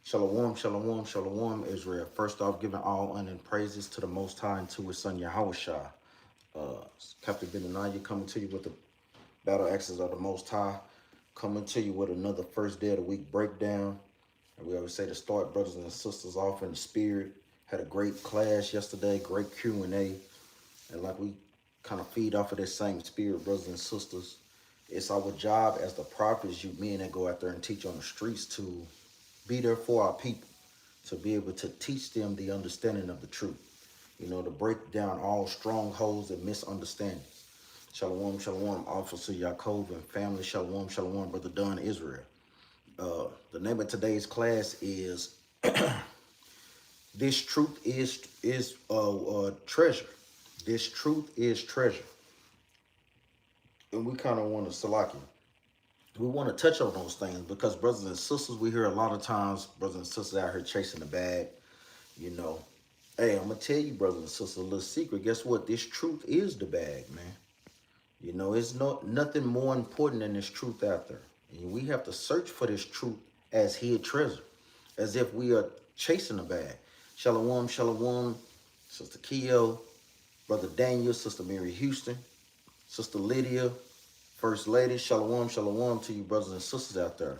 Shalom, shalom, shalom, Israel. First off, giving all honor and praises to the Most High and to His Son Yahushua. Capt. Benaniyah coming to you with the Battle Axes of the Most High. Coming to you with another first day of the week breakdown. And we always say to start brothers and sisters off in the spirit. Had a great class yesterday, great Q&A. And like we kind of feed off of this same spirit, brothers and sisters. It's our job as the prophets, you men that go out there and teach on the streets, to be there for our people, to be able to teach them the understanding of the truth. You know, to break down all strongholds and misunderstandings. Shalom, shalom, Officer Yaakov and family. Shalom, shalom, Brother Don Israel. The name of today's class is This Truth is Treasure. This truth is treasure. And we kind of want to select it. We want to touch on those things because brothers and sisters, we hear a lot of times brothers and sisters out here chasing the bag. You know, hey, I'm going to tell you, brothers and sisters, a little secret. Guess what? This truth is the bag, man. You know, it's nothing more important than this truth out there. And we have to search for this truth as hid treasure, as if we are chasing the bag. Shalom, shalom, Sister Keo, Brother Daniel, Sister Mary Houston, Sister Lydia, First Lady. Shalom, shalom to you brothers and sisters out there.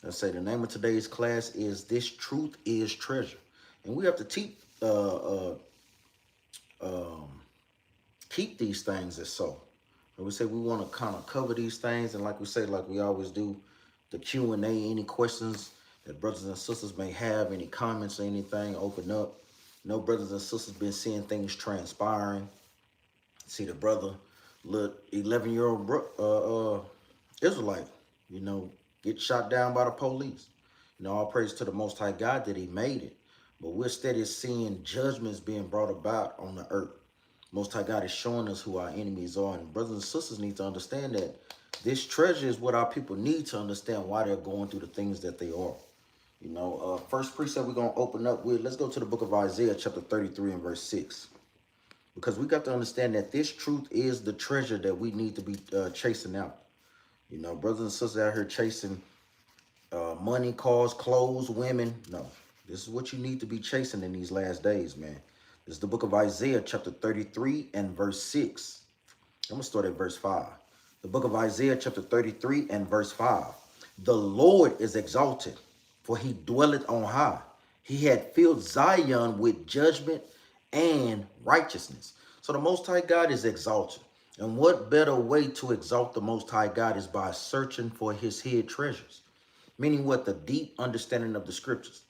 And say the name of today's class is This Truth is Treasure. And we have to keep these things as so. And we say we want to kind of cover these things. And like we say, like we always do, the Q&A, any questions that brothers and sisters may have, any comments or anything, open up. No brothers and sisters been seeing things transpiring. See the brother, little 11-year-old Israelite, you know, get shot down by the police. You know, all praise to the Most High God that he made it. But we're steady seeing judgments being brought about on the earth. Most High God is showing us who our enemies are. And brothers and sisters need to understand that this treasure is what our people need to understand why they're going through the things that they are. You know, first precept we're going to open up with, let's go to the book of Isaiah, chapter 33 and verse 6. Because we got to understand that this truth is the treasure that we need to be chasing out. You know, brothers and sisters out here chasing money, cars, clothes, women. No, this is what you need to be chasing in these last days, man. This is the book of Isaiah, chapter 33 and verse 6. I'm going to start at verse 5. The book of Isaiah, chapter 33 and verse 5. The Lord is exalted, for he dwelleth on high. He had filled Zion with judgment and righteousness. So the Most High God is exalted. And what better way to exalt the Most High God is by searching for his hid treasures. Meaning what? The deep understanding of the scriptures.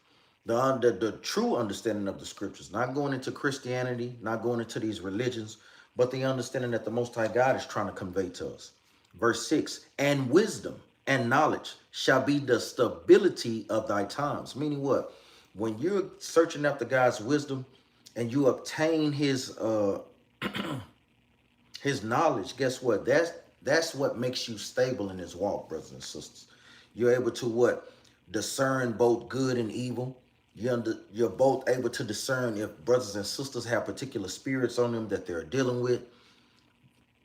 The true understanding of the scriptures. Not going into Christianity, not going into these religions, but the understanding that the Most High God is trying to convey to us. Verse 6, and wisdom and knowledge shall be the stability of thy times. Meaning what? When you're searching after God's wisdom, and you obtain his knowledge, guess what? That's what makes you stable in his walk, brothers and sisters. You're able to what? Discern both good and evil. You're both able to discern if brothers and sisters have particular spirits on them that they're dealing with.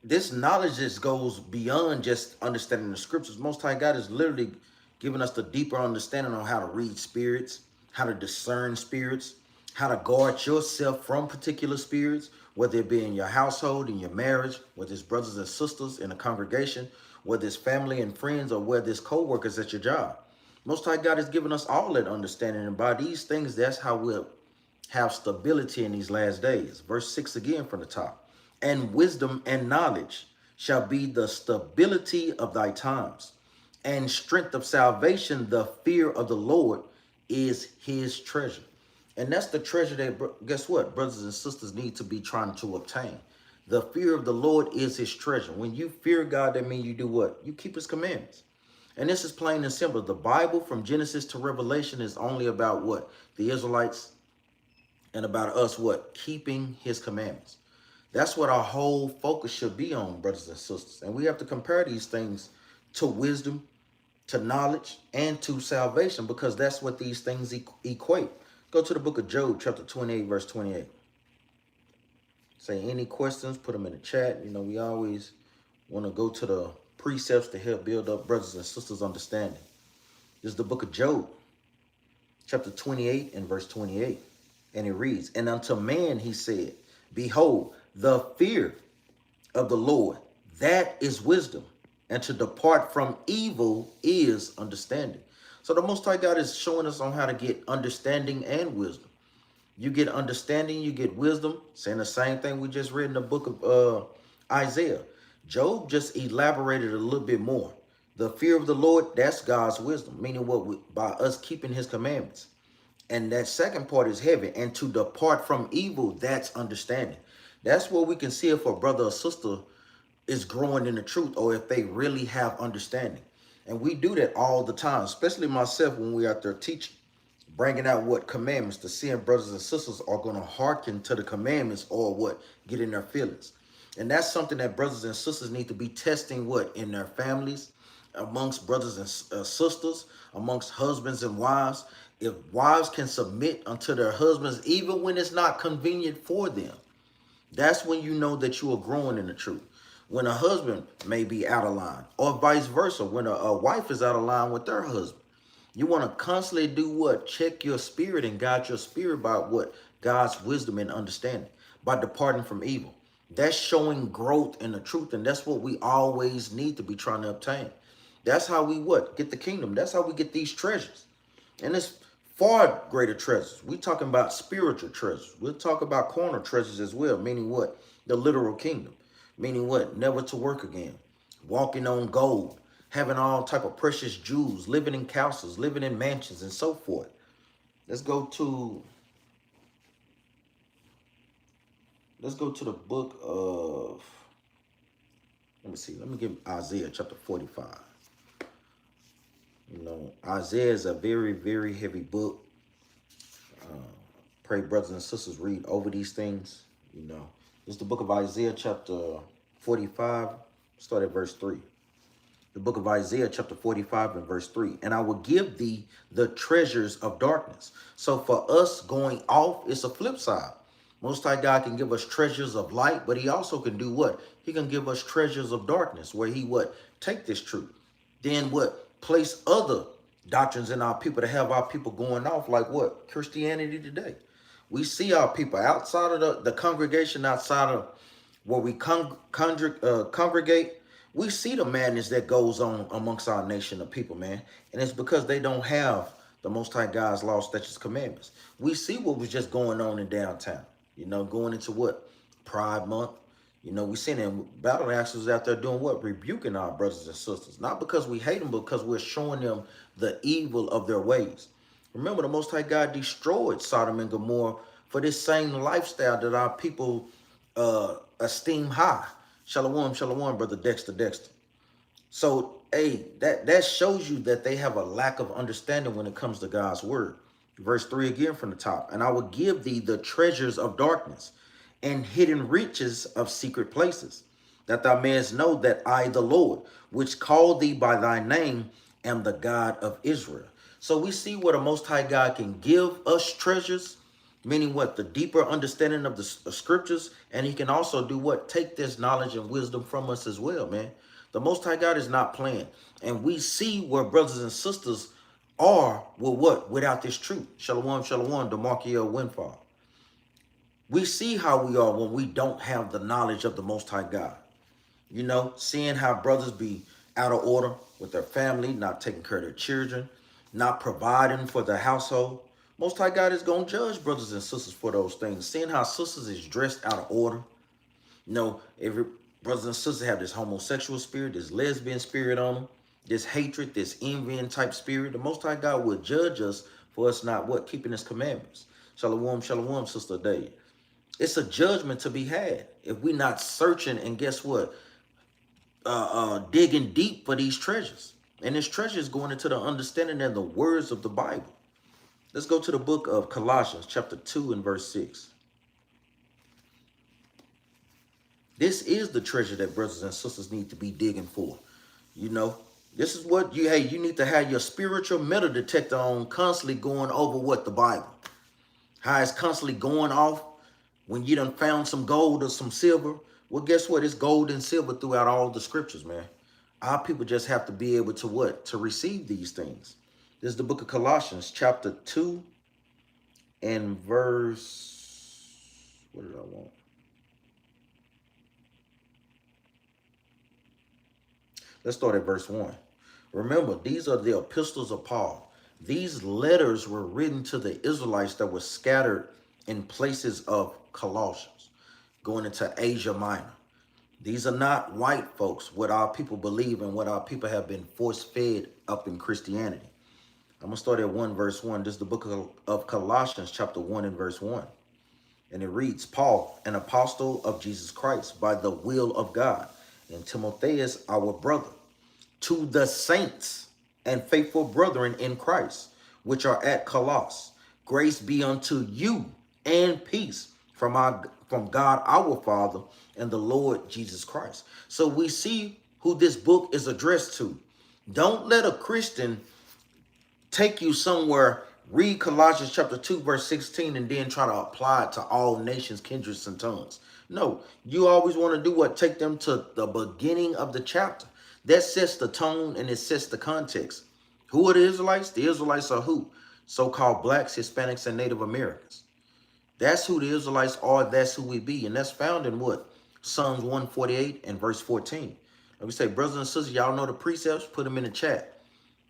This knowledge just goes beyond just understanding the scriptures. Most High God is literally giving us the deeper understanding on how to read spirits, how to discern spirits, how to guard yourself from particular spirits, whether it be in your household, in your marriage, whether it's brothers and sisters in a congregation, whether it's family and friends, or whether it's co-workers at your job. Most High God has given us all that understanding. And by these things, that's how we'll have stability in these last days. Verse 6 again from the top. And wisdom and knowledge shall be the stability of thy times. And strength of salvation, the fear of the Lord is his treasure. And that's the treasure that, guess what, brothers and sisters need to be trying to obtain. The fear of the Lord is his treasure. When you fear God, that means you do what? You keep his commandments. And this is plain and simple. The Bible from Genesis to Revelation is only about what? The Israelites, and about us what? Keeping his commandments. That's what our whole focus should be on, brothers and sisters. And we have to compare these things to wisdom, to knowledge, and to salvation, because that's what these things equate. Go to the book of Job, chapter 28, verse 28. Say any questions, put them in the chat. You know, we always want to go to the precepts to help build up brothers and sisters' understanding. This is the book of Job. chapter 28 and verse 28. And it reads, and unto man he said, behold, the fear of the Lord, that is wisdom, and to depart from evil is understanding. So the Most High God is showing us on how to get understanding and wisdom. You get understanding, you get wisdom, saying the same thing we just read in the book of Isaiah. Job just elaborated a little bit more. The fear of the Lord, that's God's wisdom, meaning by us keeping his commandments. And that second part is heaven. And to depart from evil, that's understanding. That's where we can see if a brother or sister is growing in the truth or if they really have understanding. And we do that all the time, especially myself when we're out there teaching, bringing out what commandments, to seeing brothers and sisters are going to hearken to the commandments or what, get in their feelings. And that's something that brothers and sisters need to be testing what, in their families, amongst brothers and sisters, amongst husbands and wives. If wives can submit unto their husbands, even when it's not convenient for them, that's when you know that you are growing in the truth. When a husband may be out of line, or vice versa, when a wife is out of line with their husband. You want to constantly do what? Check your spirit and guide your spirit by what? God's wisdom and understanding, by departing from evil. That's showing growth in the truth, and that's what we always need to be trying to obtain. That's how we what? Get the kingdom. That's how we get these treasures. And it's far greater treasures. We're talking about spiritual treasures. We'll talk about carnal treasures as well, meaning what? The literal kingdom. Meaning what? Never to work again. Walking on gold. Having all type of precious jewels. Living in castles. Living in mansions and so forth. Let's go to the book of, let me see. Let me give Isaiah chapter 45. You know, Isaiah is a very, very heavy book. Pray brothers and sisters read over these things. You know, it's the book of Isaiah chapter 45. Start at verse 3. The book of Isaiah chapter 45 and verse 3. And I will give thee the treasures of darkness. So for us going off, it's a flip side. Most High God can give us treasures of light, but he also can do what? He can give us treasures of darkness, where he what? Take this truth. Then what? Place other doctrines in our people to have our people going off, like what? Christianity today. We see our people outside of the congregation, outside of where we congregate. We see the madness that goes on amongst our nation of people, man. And it's because they don't have the Most High God's law, statutes, commandments. We see what was just going on in downtown. You know, going into what? Pride Month. You know, we seen them Battle Axes out there doing what? Rebuking our brothers and sisters. Not because we hate them, but because we're showing them the evil of their ways. Remember, the Most High God destroyed Sodom and Gomorrah for this same lifestyle that our people esteem high. Shalom, shalom, brother Dexter. So, hey, that shows you that they have a lack of understanding when it comes to God's word. Verse 3 again from the top. And I will give thee the treasures of darkness and hidden riches of secret places, that thou mayest know that I, the Lord, which called thee by thy name, am the God of Israel. So we see where the Most High God can give us treasures, meaning what? The deeper understanding of the scriptures. And he can also do what? Take this knowledge and wisdom from us as well, man. The Most High God is not playing. And we see where brothers and sisters are with what? Without this truth. Shalom, shalom, DeMarkiel Windfall. We see how we are when we don't have the knowledge of the Most High God. You know, seeing how brothers be out of order with their family, not taking care of their children, not providing for their household. Most High God is going to judge brothers and sisters for those things. Seeing how sisters is dressed out of order. You know, every brothers and sisters have this homosexual spirit, this lesbian spirit on them, this hatred, this envying type spirit. The Most High God will judge us for us not what? Keeping his commandments. Shalom, shalom, Sister Day. It's a judgment to be had if we're not searching and guess what? Digging deep for these treasures. And this treasure is going into the understanding and the words of the Bible. Let's go to the book of Colossians chapter 2 and verse 6. This is the treasure that brothers and sisters need to be digging for. You know, this is what you need to have your spiritual metal detector on, constantly going over what? The Bible. How it's constantly going off when you done found some gold or some silver. Well, guess what? It's gold and silver throughout all the scriptures, man. Our people just have to be able to what? To receive these things. This is the book of Colossians, chapter 2 and verse, what did I want? Let's start at verse 1. Remember, these are the epistles of Paul. These letters were written to the Israelites that were scattered in places of Colossians, going into Asia Minor. These are not white folks, what our people believe and what our people have been force-fed up in Christianity. I'm going to start at 1 verse 1. This is the book of Colossians, chapter 1 and verse 1. And it reads, Paul, an apostle of Jesus Christ, by the will of God, and Timotheus, our brother, to the saints and faithful brethren in Christ, which are at Colossus, grace be unto you and peace from God our Father and the Lord Jesus Christ. So we see who this book is addressed to. Don't let a Christian take you somewhere, read Colossians chapter 2, verse 16, and then try to apply it to all nations, kindreds, and tongues. No, you always want to do what? Take them to the beginning of the chapter. That sets the tone and it sets the context. Who are the Israelites? The Israelites are who? So-called blacks, Hispanics, and Native Americans. That's who the Israelites are. That's who we be. And that's found in what? Psalms 148 and verse 14. Like we say, brothers and sisters, y'all know the precepts? Put them in the chat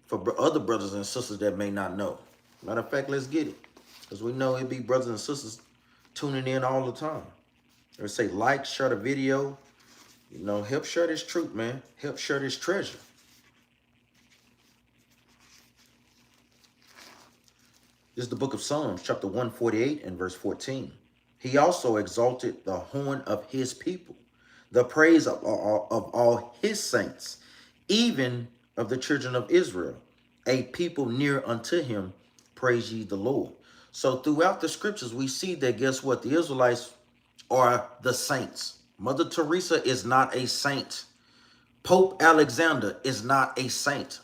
for other brothers and sisters that may not know. Matter of fact, let's get it. Because we know it be brothers and sisters tuning in all the time. They say like, share the video. You know, help share this truth, man. Help share this treasure. This is the book of Psalms, chapter 148 and verse 14. He also exalted the horn of his people, the praise of all his saints, even of the children of Israel, a people near unto him, praise ye the Lord. So throughout the scriptures, we see that, guess what? The Israelites are the saints. Mother Teresa is not a saint. Pope Alexander is not a saint.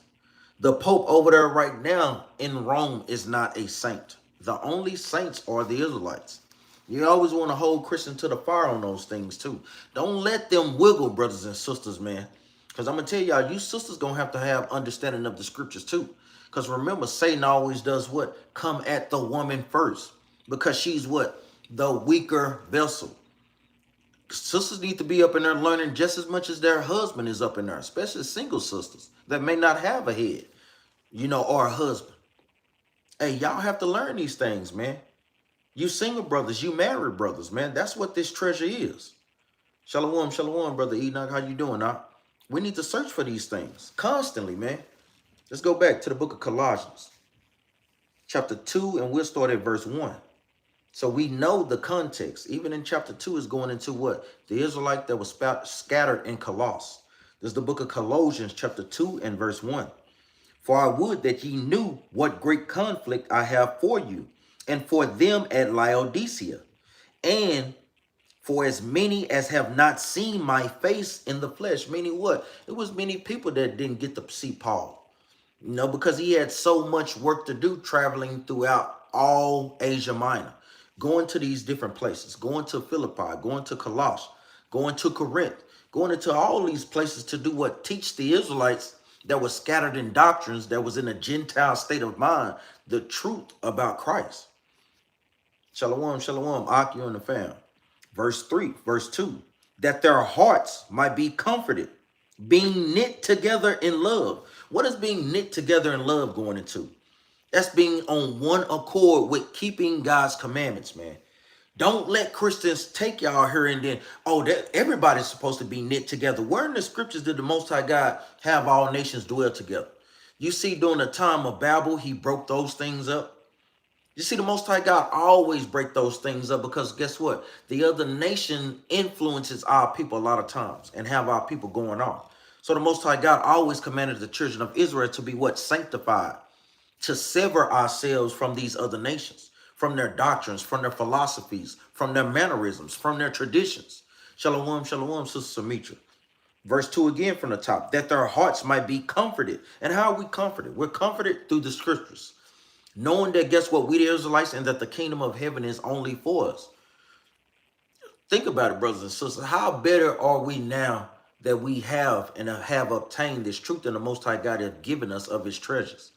The Pope over there right now in Rome is not a saint. The only saints are the Israelites. You always want to hold Christians to the fire on those things too. Don't let them wiggle, brothers and sisters, man. Because I'm going to tell y'all, you sisters going to have understanding of the scriptures too. Because remember, Satan always does what? Come at the woman first. Because she's what? The weaker vessel. Sisters need to be up in there learning just as much as their husband is up in there. Especially single sisters that may not have a head, you know, or a husband. Hey, y'all have to learn these things, man. You single brothers, you married brothers, man. That's what this treasure is. Shalom, shalom, brother Enoch. How you doing, Doc? We need to search for these things constantly, man. Let's go back to the book of Colossians, chapter 2, and we'll start at verse 1. So we know the context. Even in chapter 2 is going into what? The Israelite that was scattered in Colossus. This is the book of Colossians, chapter 2, and verse 1. For I would that ye knew what great conflict I have for you, and for them at Laodicea, and for as many as have not seen my face in the flesh. Meaning what? It was many people that didn't get to see Paul. You know, because he had so much work to do traveling throughout all Asia Minor, going to these different places, going to Philippi, going to Colossus, going to Corinth, going into all these places to do what? Teach the Israelites that was scattered in doctrines, that was in a Gentile state of mind, the truth about Christ. Shalom, shalom, Aki and the fam. Verse 3, verse 2, that their hearts might be comforted, being knit together in love. What is being knit together in love going into? That's being on one accord with keeping God's commandments, man. Don't let Christians take y'all here and then, oh, that everybody's supposed to be knit together. Where in the scriptures did the Most High God have all nations dwell together? You see, during the time of Babel, he broke those things up. You see, the Most High God always break those things up because guess what? The other nation influences our people a lot of times and have our people going off. So the Most High God always commanded the children of Israel to be what? Sanctified, to sever ourselves from these other nations, from their doctrines, from their philosophies, from their mannerisms, from their traditions. Shalom, shalom, Sister Samitra. Verse 2 again from the top, that their hearts might be comforted. And how are we comforted? We're comforted through the scriptures. Knowing that, guess what, we the Israelites, and that the kingdom of heaven is only for us. Think about it, brothers and sisters. How better are we now that we have and have obtained this truth and the Most High God has given us of his treasures?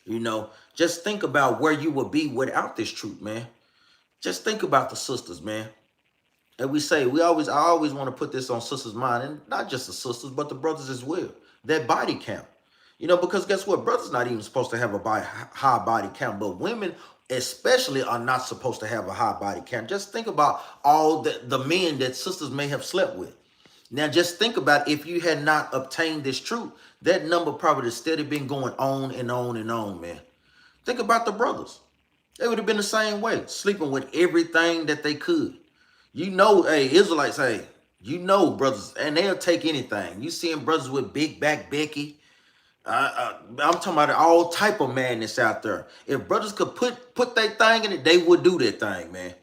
You know, just think about where you would be without this truth, man. Just think about the sisters, man. And I always want to put this on sisters' mind, and not just the sisters, but the brothers as well. That body count. You know, because guess what? Brothers not even supposed to have a high body count, but women especially are not supposed to have a high body count. Just think about all the men that sisters may have slept with. Now, just think about if you had not obtained this truth, that number probably has steady been going on and on and on, man. Think about the brothers. They would have been the same way, sleeping with everything that they could. You know, hey, Israelites, hey, you know, brothers, and they'll take anything. You seeing brothers with big back Becky. I'm talking about all type of madness out there. If brothers could put their thing in it, they would do their thing, man.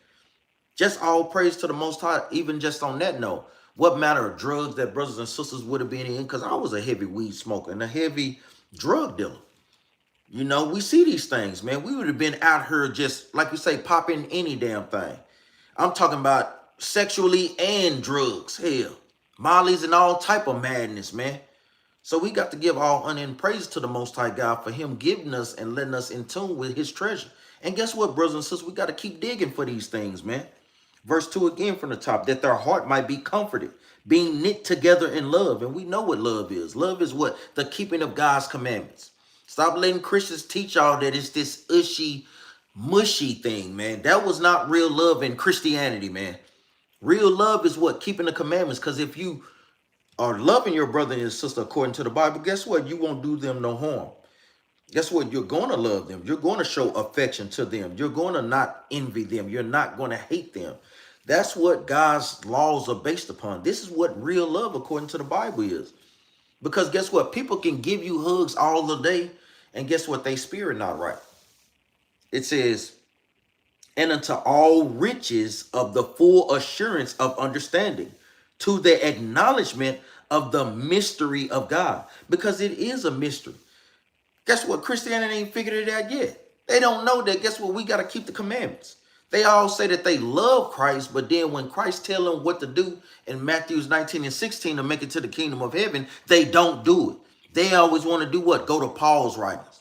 Just all praise to the Most High, even just on that note. What matter of drugs that brothers and sisters would have been in? Because I was a heavy weed smoker and a heavy drug dealer. You know, we see these things, man. We would have been out here just, like you say, popping any damn thing. I'm talking about sexually and drugs. Hell, mollies and all type of madness, man. So we got to give all honor and praise to the Most High God for him giving us and letting us in tune with his treasure. And guess what, brothers and sisters? We got to keep digging for these things, man. Verse 2 again from the top, that their heart might be comforted, being knit together in love. And we know what love is. Love is what? The keeping of God's commandments. Stop letting Christians teach y'all that it's this ushy, mushy thing, man. That was not real love in Christianity, man. Real love is what? Keeping the commandments. Because if you are loving your brother and your sister according to the Bible, guess what? You won't do them no harm. Guess what? You're going to love them. You're going to show affection to them. You're going to not envy them. You're not going to hate them. That's what God's laws are based upon. This is what real love according to the Bible is. Because guess what? People can give you hugs all the day, and guess what? They spirit not right. It says, and unto all riches of the full assurance of understanding, to the acknowledgement of the mystery of God. Because it is a mystery. Guess what? Christianity ain't figured it out yet. They don't know that. Guess what? We got to keep the commandments. They all say that they love Christ, but then when Christ tell them what to do in Matthews 19 and 16 to make it to the kingdom of heaven, they don't do it. They always want to do what? Go to Paul's writings.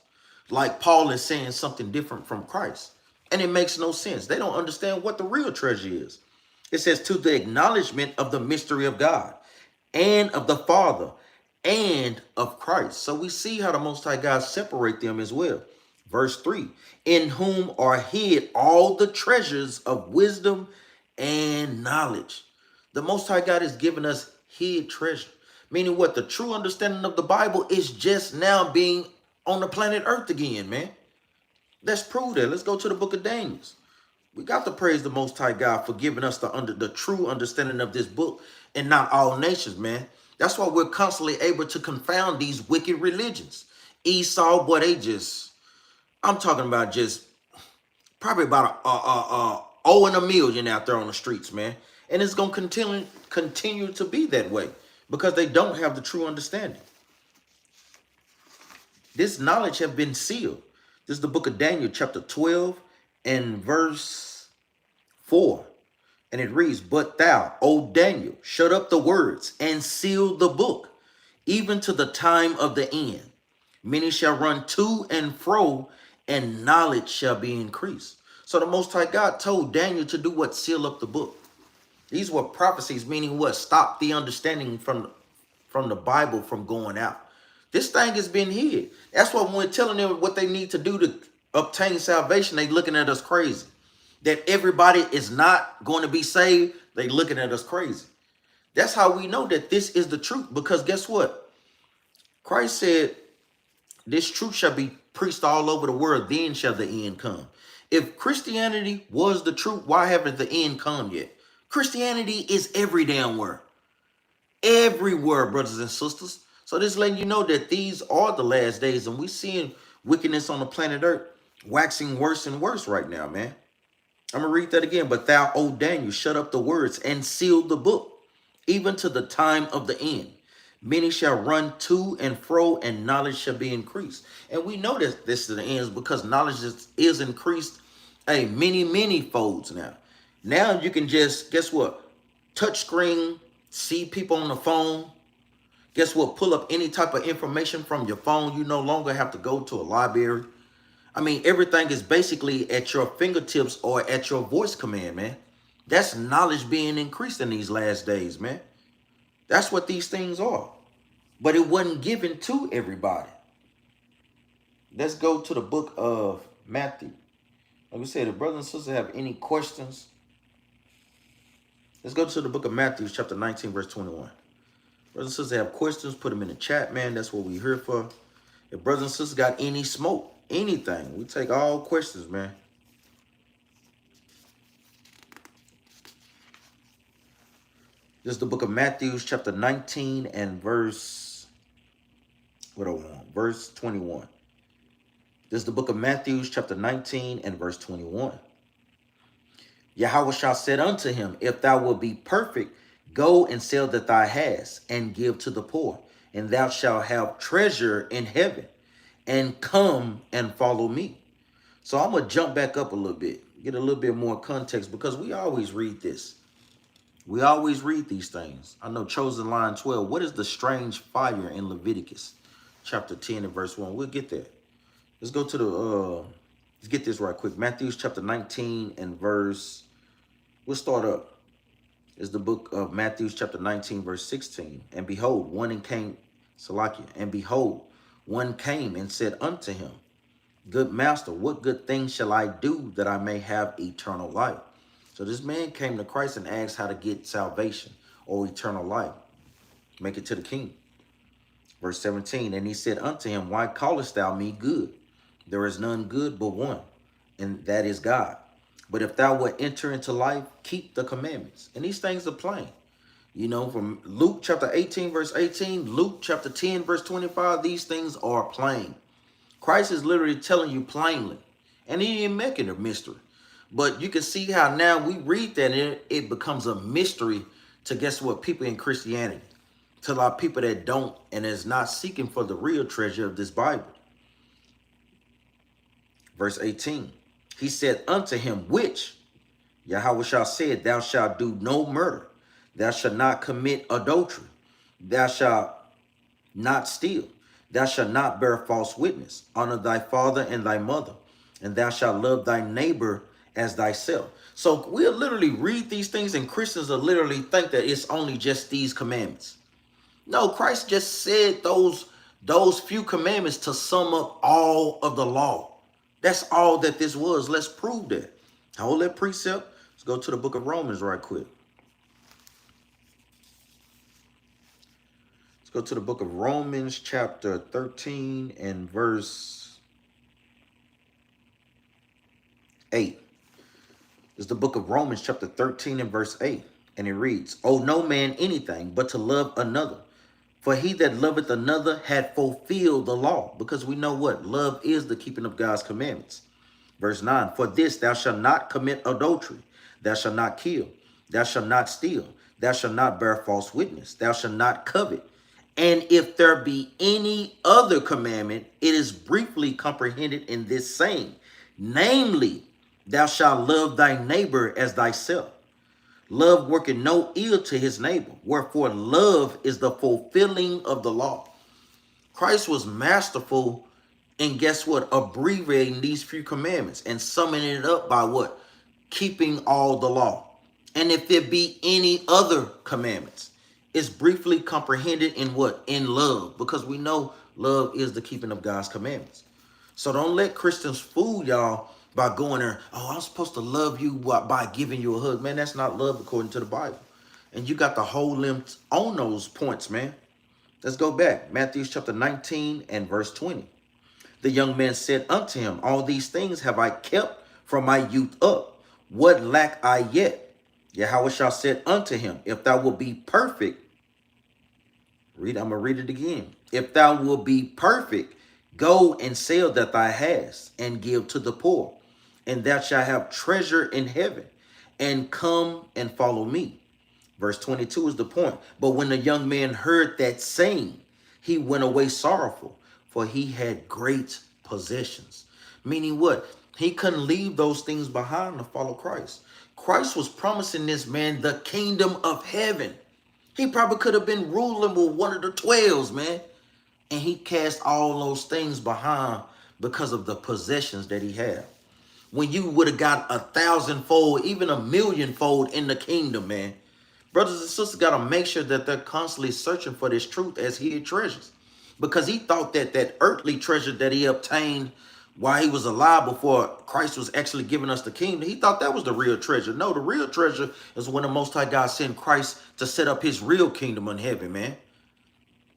Like Paul is saying something different from Christ. And it makes no sense. They don't understand what the real treasure is. It says, to the acknowledgement of the mystery of God and of the Father and of Christ. So we see how the Most High God separate them as well. Verse 3, in whom are hid all the treasures of wisdom and knowledge. The Most High God has given us hid treasure. Meaning what? The true understanding of the Bible is just now being on the planet Earth again, man. Let's prove that. Let's go to the book of Daniel. We got to praise the Most High God for giving us the true understanding of this book and not all nations, man. That's why we're constantly able to confound these wicked religions. Esau, boy, I'm talking about just probably about a million out there on the streets, man. And it's going to continue to be that way because they don't have the true understanding. This knowledge have been sealed. This is the book of Daniel, chapter 12 and verse 4. And it reads, but thou, O Daniel, shut up the words and seal the book, even to the time of the end. Many shall run to and fro, and knowledge shall be increased. So the Most High God told Daniel to do what? Seal up the book. These were prophecies, meaning what? Stop the understanding from the Bible from going out. This thing has been hid. That's why when we're telling them what they need to do to obtain salvation, they looking at us crazy. That everybody is not going to be saved, they looking at us crazy. That's how we know that this is the truth. Because guess what? Christ said, this truth shall be preached all over the world, then shall the end come. If Christianity was the truth, why haven't the end come yet? Christianity is every damn word. Everywhere, brothers and sisters. So this letting you know that these are the last days, and we're seeing wickedness on the planet Earth waxing worse and worse right now, man. I'm going to read that again. But thou, O Daniel, shut up the words and seal the book, even to the time of the end. Many shall run to and fro, and knowledge shall be increased. And we know that this is the end because knowledge is increased many folds now. Now you can just, guess what? Touch screen, see people on the phone. Guess what? Pull up any type of information from your phone. You no longer have to go to a library. I mean, everything is basically at your fingertips or at your voice command, man. That's knowledge being increased in these last days, man. That's what these things are. But it wasn't given to everybody. Let's go to the book of Matthew. Like we said, if brothers and sisters have any questions, let's go to the book of Matthew, chapter 19, verse 21. Brothers and sisters have questions, put them in the chat, man. That's what we're here for. If brothers and sisters got any smoke, anything, we take all questions, man. This is the book of Matthew, chapter 19 and verse, verse 21. This is the book of Matthew, chapter 19 and verse 21. Yahweh shall said unto him, if thou wilt be perfect, go and sell that thou hast, and give to the poor, and thou shalt have treasure in heaven, and come and follow me. So I'm going to jump back up a little bit, get a little bit more context, because we always read this. We always read these things. I know Chosen Line 12. What is the strange fire in Leviticus? Chapter 10 and verse 1. We'll get there. Let's go to the, let's get this right quick. Matthew chapter 19 and verse, we'll start up. Is the book of Matthew chapter 19 verse 16. And behold, one came and said unto him, good master, what good thing shall I do that I may have eternal life? So this man came to Christ and asked how to get salvation or eternal life. Make it to the king. Verse 17, and he said unto him, why callest thou me good? There is none good but one, and that is God. But if thou wilt enter into life, keep the commandments. And these things are plain. You know, from Luke chapter 18, verse 18, Luke chapter 10, verse 25, these things are plain. Christ is literally telling you plainly. And he ain't making a mystery. But you can see how now we read that and it becomes a mystery to guess what, people in Christianity. To a lot of people that don't and is not seeking for the real treasure of this Bible. Verse 18. He said unto him, which Yahweh shall said, thou shalt do no murder. Thou shalt not commit adultery. Thou shalt not steal. Thou shalt not bear false witness. Honor thy father and thy mother. And thou shalt love thy neighbor as thyself. So we'll literally read these things and Christians will literally think that it's only just these commandments. No, Christ just said those few commandments to sum up all of the law. That's all that this was. Let's prove that. Hold that precept. Let's go to the book of Romans right quick. Let's go to the book of Romans chapter 13 and verse 8. This is the book of Romans chapter 13 and verse 8. And it reads, owe no man anything but to love another. For he that loveth another had fulfilled the law. Because we know what? Love is the keeping of God's commandments. Verse 9. For this thou shalt not commit adultery. Thou shalt not kill. Thou shalt not steal. Thou shalt not bear false witness. Thou shalt not covet. And if there be any other commandment, it is briefly comprehended in this saying. Namely, thou shalt love thy neighbor as thyself. Love working no ill to his neighbor. Wherefore love is the fulfilling of the law. Christ was masterful in, guess what, abbreviating these few commandments and summing it up by what? Keeping all the law. And if there be any other commandments, it's briefly comprehended in what? In love. Because we know love is the keeping of God's commandments. So don't let Christians fool y'all by going there, oh, I'm supposed to love you by giving you a hug. Man, that's not love according to the Bible. And you got to hold them on those points, man. Let's go back. Matthew chapter 19 and verse 20. The young man said unto him, all these things have I kept from my youth up. What lack I yet? Yahweh shall said unto him, if thou wilt be perfect, I'm going to read it again. If thou wilt be perfect, go and sell that thou hast, and give to the poor, and thou shalt have treasure in heaven, and come and follow me. Verse 22 is the point. But when the young man heard that saying, he went away sorrowful, for he had great possessions. Meaning what? He couldn't leave those things behind to follow Christ. Christ was promising this man the kingdom of heaven. He probably could have been ruling with one of the 12s, man. And he cast all those things behind because of the possessions that he had. When you would have got 1,000-fold, even 1,000,000-fold in the kingdom, man. Brothers and sisters got to make sure that they're constantly searching for this truth as hidden treasures. Because he thought that that earthly treasure that he obtained while he was alive before Christ was actually giving us the kingdom, he thought that was the real treasure. No, the real treasure is when the Most High God sent Christ to set up his real kingdom in heaven, man.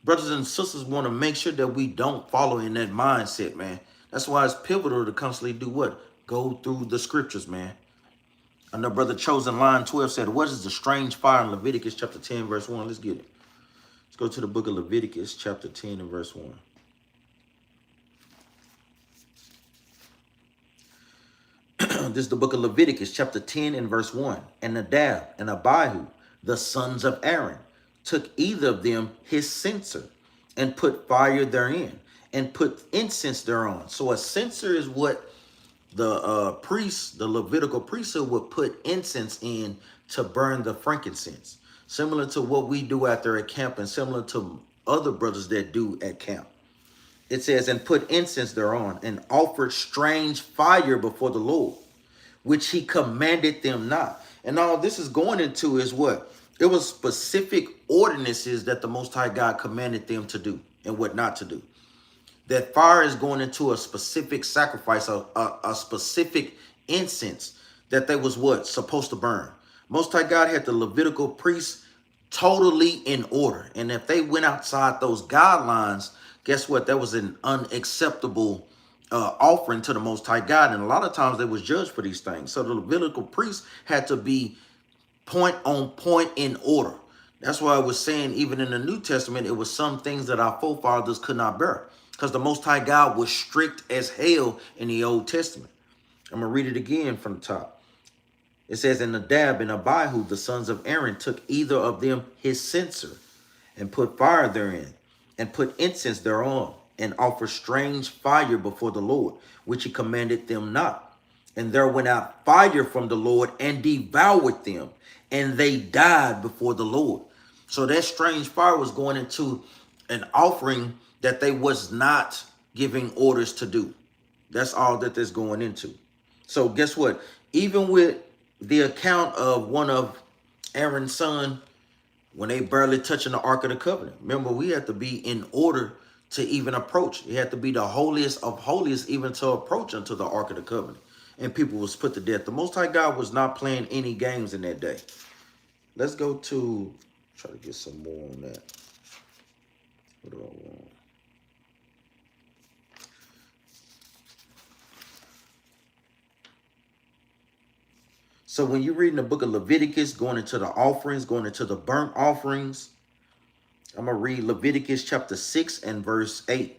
Brothers and sisters want to make sure that we don't follow in that mindset, man. That's why it's pivotal to constantly do what? Go through the scriptures, man. I know Brother Chosen Line 12 said, what is the strange fire in Leviticus chapter 10, verse 1? Let's get it. Let's go to the book of Leviticus chapter 10 and verse 1. This is the book of Leviticus chapter 10 and verse 1. And Nadab and Abihu, the sons of Aaron, took either of them his censer and put fire therein and put incense thereon. So a censer is what the priests, the Levitical priesthood, would put incense in to burn the frankincense. Similar to what we do out there at camp and similar to other brothers that do at camp. It says, and put incense thereon and offered strange fire before the Lord, which he commanded them not. And all this is going into is what? It was specific ordinances that the Most High God commanded them to do and what not to do. That fire is going into a specific sacrifice, a specific incense that they was what? Supposed to burn. Most High God had the Levitical priests totally in order. And if they went outside those guidelines, guess what? That was an unacceptable offering to the Most High God. And a lot of times they was judged for these things. So the Levitical priests had to be point on point in order. That's why I was saying even in the New Testament, it was some things that our forefathers could not bear. Because the Most High God was strict as hell in the Old Testament. I'm going to read it again from the top. It says, and Nadab and Abihu, the sons of Aaron, took either of them his censer and put fire therein and put incense thereon and offered strange fire before the Lord, which he commanded them not. And there went out fire from the Lord and devoured them, and they died before the Lord. So that strange fire was going into an offering that they was not giving orders to do. That's all that that's going into. So guess what? Even with the account of one of Aaron's son, when they barely touching the Ark of the Covenant. Remember, we have to be in order to even approach. You have to be the holiest of holiest even to approach unto the Ark of the Covenant. And people was put to death. The Most High God was not playing any games in that day. Let's go to, try to get some more on that. What do I want? So when you're reading the book of Leviticus, going into the offerings, going into the burnt offerings, I'm going to read Leviticus chapter 6 and verse 8.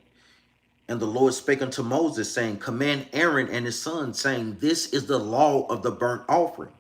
And the Lord spake unto Moses, saying, command Aaron and his sons, saying, this is the law of the burnt offering.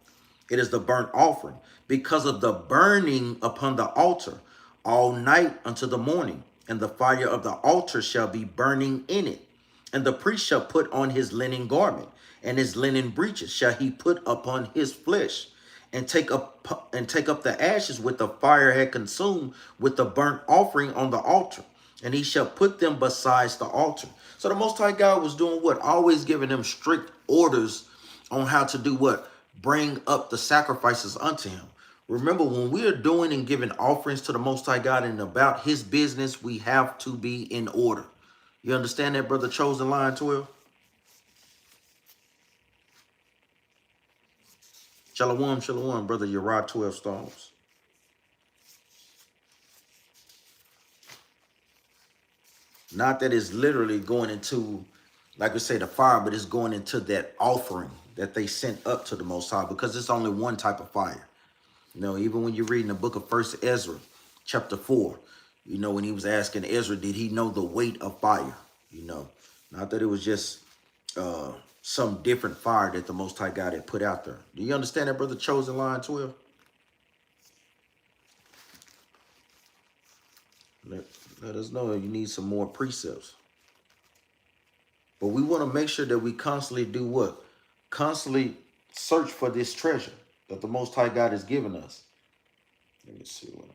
It is the burnt offering, because of the burning upon the altar all night unto the morning. And the fire of the altar shall be burning in it. And the priest shall put on his linen garment, and his linen breeches shall he put upon his flesh, and take up the ashes with the fire had consumed with the burnt offering on the altar, and he shall put them besides the altar. So the Most High God was doing what? Always giving them strict orders on how to do what? Bring up the sacrifices unto him. Remember, when we are doing and giving offerings to the Most High God and about his business, we have to be in order. You understand that, Brother Chosen Line 12? Shalom, shalom, Brother Uriah 12 Stones. Not that it's literally going into, like we say, the fire, but it's going into that offering that they sent up to the Most High, because it's only one type of fire. You know, even when you read in the book of 1 Ezra, chapter 4, you know, when he was asking Ezra, did he know the weight of fire? You know, not that it was just some different fire that the Most High God had put out there. Do you understand that, Brother Chosen Line 12? Let us know if you need some more precepts. But we want to make sure that we constantly do what? Constantly search for this treasure that the Most High God has given us. Let me see what.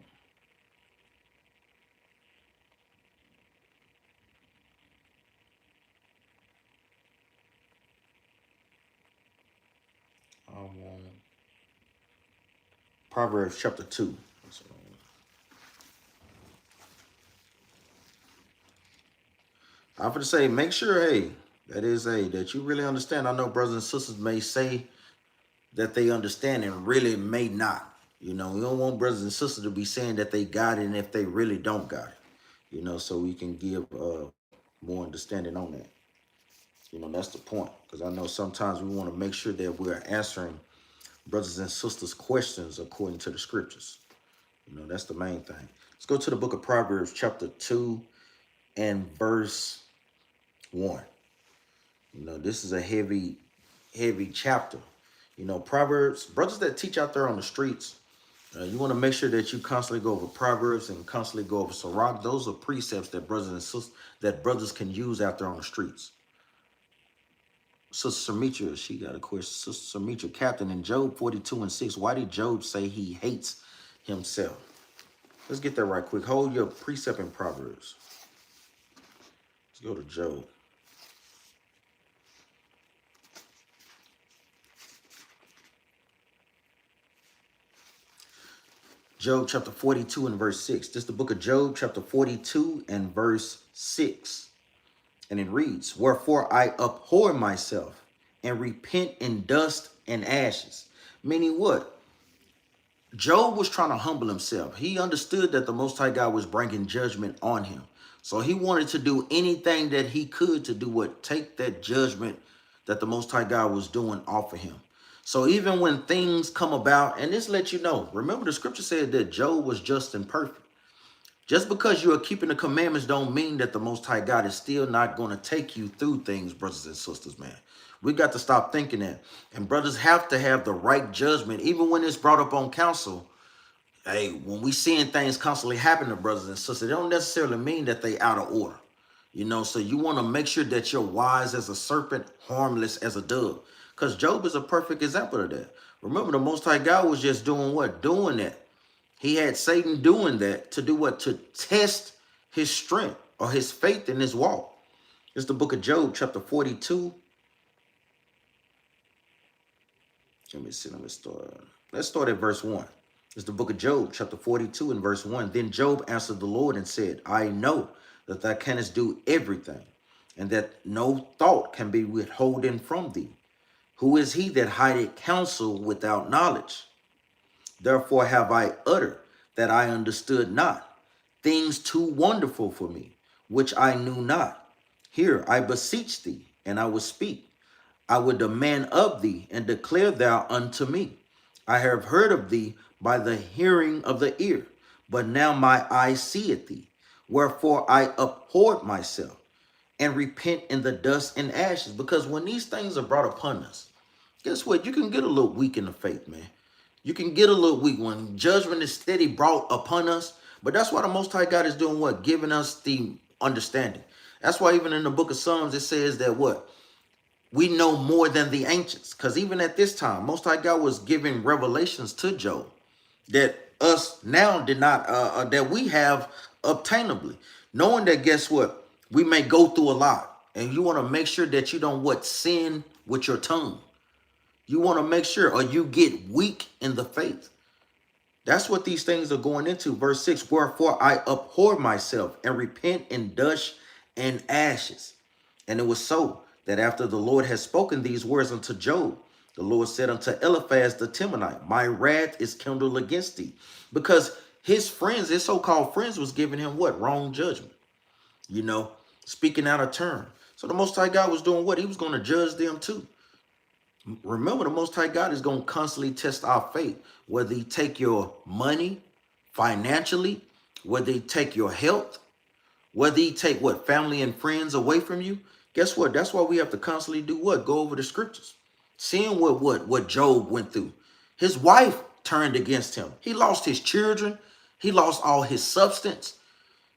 Proverbs chapter 2. I'm going to say, make sure, hey, that you really understand. I know brothers and sisters may say that they understand and really may not. You know, we don't want brothers and sisters to be saying that they got it and if they really don't got it. You know, so we can give more understanding on that. You know, that's the point. Because I know sometimes we want to make sure that we're answering brothers and sisters' questions according to the scriptures. You know, that's the main thing. Let's go to the book of Proverbs, chapter 2 and verse 1. You know, this is a heavy chapter. You know, Proverbs, brothers that teach out there on the streets, you want to make sure that you constantly go over Proverbs and constantly go over Sirach. Those are precepts that brothers and sisters, that brothers can use out there on the streets. Sister Samitra, she got a question. Sister Samitra, Captain, in Job 42 and 6, why did Job say he hates himself? Let's get that right quick. Hold your precept in Proverbs. Let's go to Job. Job chapter 42 and verse 6. This is the book of Job chapter 42 and verse 6. And it reads, wherefore I abhor myself and repent in dust and ashes. Meaning what? Job was trying to humble himself. He understood that the Most High God was bringing judgment on him. So he wanted to do anything that he could to do what? Take that judgment that the Most High God was doing off of him. So even when things come about, and this lets you know, remember the scripture said that Job was just and perfect. Just because you are keeping the commandments don't mean that the Most High God is still not going to take you through things, brothers and sisters, man. We got to stop thinking that. And brothers have to have the right judgment, even when it's brought up on council. Hey, when we seeing things constantly happen to brothers and sisters, it don't necessarily mean that they out of order. You know, so you want to make sure that you're wise as a serpent, harmless as a dove. Because Job is a perfect example of that. Remember, the Most High God was just doing what? Doing that. He had Satan doing that to do what? To test his strength or his faith in his walk. It's the book of Job, chapter 42. Let me see. Let's start at verse 1. It's the book of Job, chapter 42 and verse 1. Then Job answered the Lord and said, I know that thou canst do everything, and that no thought can be withholden from thee. Who is he that hideth counsel without knowledge? Therefore have I uttered that I understood not, things too wonderful for me, which I knew not. Here I beseech thee, and I will speak. I will demand of thee, and declare thou unto me. I have heard of thee by the hearing of the ear, but now my eye seeth thee. Wherefore I abhorred myself, and repent in the dust and ashes. Because when these things are brought upon us, guess what? You can get a little weak in the faith, man. You can get a little weak when judgment is steady brought upon us. But that's why the Most High God is doing what? Giving us the understanding. That's why even in the book of Psalms, it says that what? We know more than the ancients. Because even at this time, Most High God was giving revelations to Job that us now did not, that we have obtainably. Knowing that, guess what? We may go through a lot. And you want to make sure that you don't what? Sin with your tongue. You want to make sure, or you get weak in the faith. That's what these things are going into. Verse 6, wherefore I abhor myself and repent in dust and ashes. And it was so that after the Lord had spoken these words unto Job, the Lord said unto Eliphaz the Temanite, my wrath is kindled against thee. Because his friends, his so-called friends, was giving him what? Wrong judgment. You know, speaking out of turn. So the Most High God was doing what? He was going to judge them too. Remember, the Most High God is going to constantly test our faith. Whether he take your money, financially, whether he take your health, whether he take what? Family and friends away from you. Guess what? That's why we have to constantly do what? Go over the scriptures. Seeing what Job went through. His wife turned against him. He lost his children. He lost all his substance.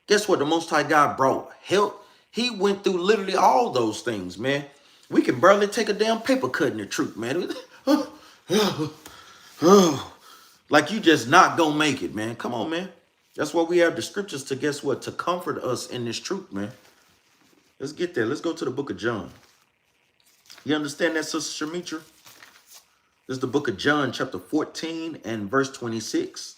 Guess what? The Most High God brought health. He went through literally all those things, man. We can barely take a damn paper cut in the truth, man. Like you just not gonna make it, man. Come on, man. That's why we have the scriptures to, guess what? To comfort us in this truth, man. Let's get there. Let's go to the book of John. You understand that, Sister Shamitra? This is the book of John, chapter 14 and verse 26.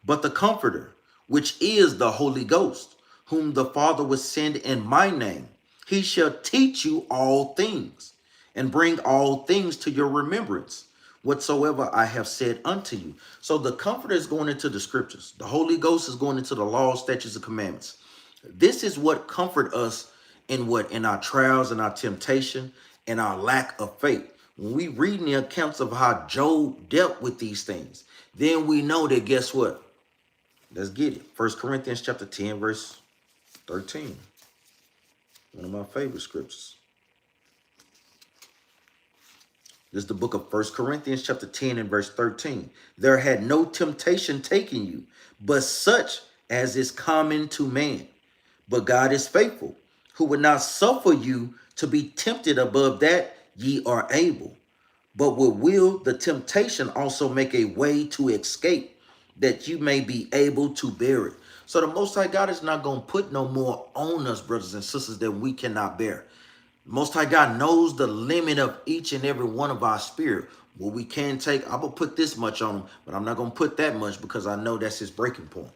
But the Comforter, which is the Holy Ghost, whom the Father will send in my name, he shall teach you all things, and bring all things to your remembrance, whatsoever I have said unto you. So the Comforter is going into the scriptures. The Holy Ghost is going into the law, statutes, and commandments. This is what comfort us in what? In our trials and our temptation and our lack of faith. When we read the accounts of how Job dealt with these things, then we know that, guess what? Let's get it. 1 Corinthians chapter 10, verse 13. One of my favorite scriptures. This is the book of 1 Corinthians chapter 10 and verse 13. There had no temptation taken you, but such as is common to man. But God is faithful, who would not suffer you to be tempted above that ye are able, but will the temptation also make a way to escape, that you may be able to bear it. So the Most High God is not going to put no more on us, brothers and sisters, that we cannot bear. Most High God knows the limit of each and every one of our spirit. What we can take, I'm going to put this much on him, but I'm not going to put that much because I know that's his breaking point.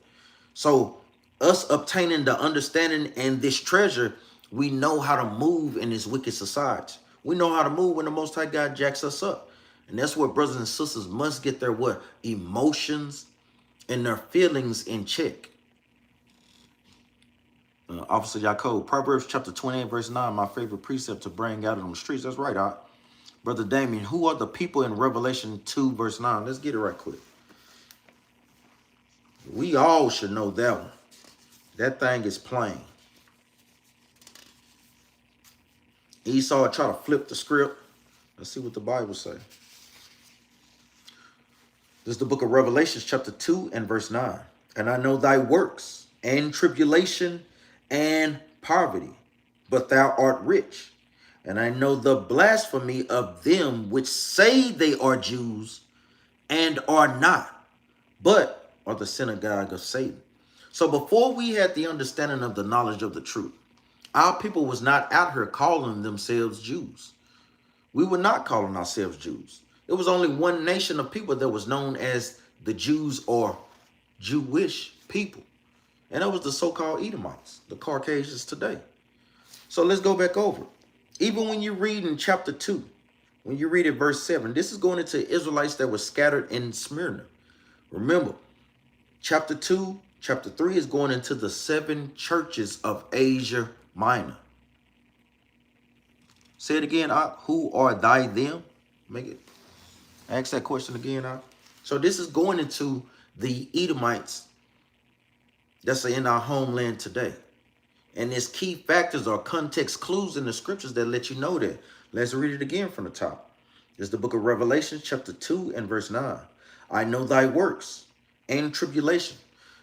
So us obtaining the understanding and this treasure, we know how to move in this wicked society. We know how to move when the Most High God jacks us up. And that's where brothers and sisters must get their what? Emotions and their feelings in check. Officer Yaakov, Proverbs chapter 28, verse 9, my favorite precept to bring out on the streets. That's right, Brother Damien, who are the people in Revelation 2, verse 9? Let's get it right quick. We all should know that one. That thing is plain. Esau try to flip the script. Let's see what the Bible say. This is the book of Revelation, chapter 2 and verse 9. And I know thy works and tribulation and poverty, but thou art rich. And I know the blasphemy of them which say they are Jews and are not, but are the synagogue of Satan. So before we had the understanding of the knowledge of the truth, our people was not out here calling themselves Jews. We were not calling ourselves Jews. It was only one nation of people that was known as the Jews or Jewish people. And that was the so-called Edomites, the Caucasians today. So let's go back over. Even when you read in chapter 2, when you read it verse 7, this is going into Israelites that were scattered in Smyrna. Remember, chapter 2, chapter 3 is going into the 7 churches of Asia Minor. Say it again, who are thy them? Make it. Ask that question again, So this is going into the Edomites that's in our homeland today. And there's key factors or context clues in the scriptures that let you know that. Let's read it again from the top. It's the book of Revelation, chapter 2 and verse 9. I know thy works and tribulation.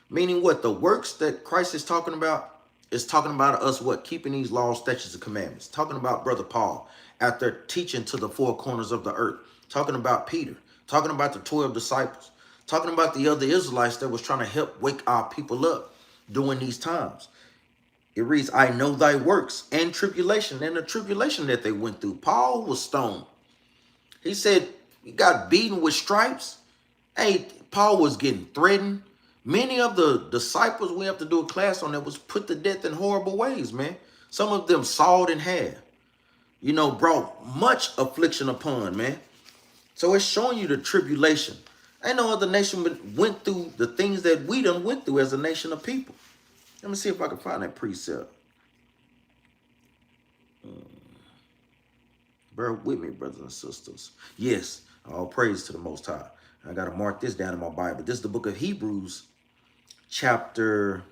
Meaning what? The works that Christ is talking about is talking about us, what? Keeping these laws, statutes, and commandments. Talking about Brother Paul out there teaching to the 4 corners of the earth. Talking about Peter. Talking about the 12 disciples. Talking about the other Israelites that was trying to help wake our people up during these times. It reads, I know thy works and tribulation. And the tribulation that they went through. Paul was stoned. He said he got beaten with stripes. Hey, Paul was getting threatened. Many of the disciples, we have to do a class on that, was put to death in horrible ways, man. Some of them sawed in half. You know, brought much affliction upon, man. So it's showing you the tribulation. Ain't no other nation went through the things that we done went through as a nation of people. Let me see if I can find that precept. Bear with me, brothers and sisters. Yes, all praise to the Most High. I got to mark this down in my Bible. This is the book of Hebrews, chapter...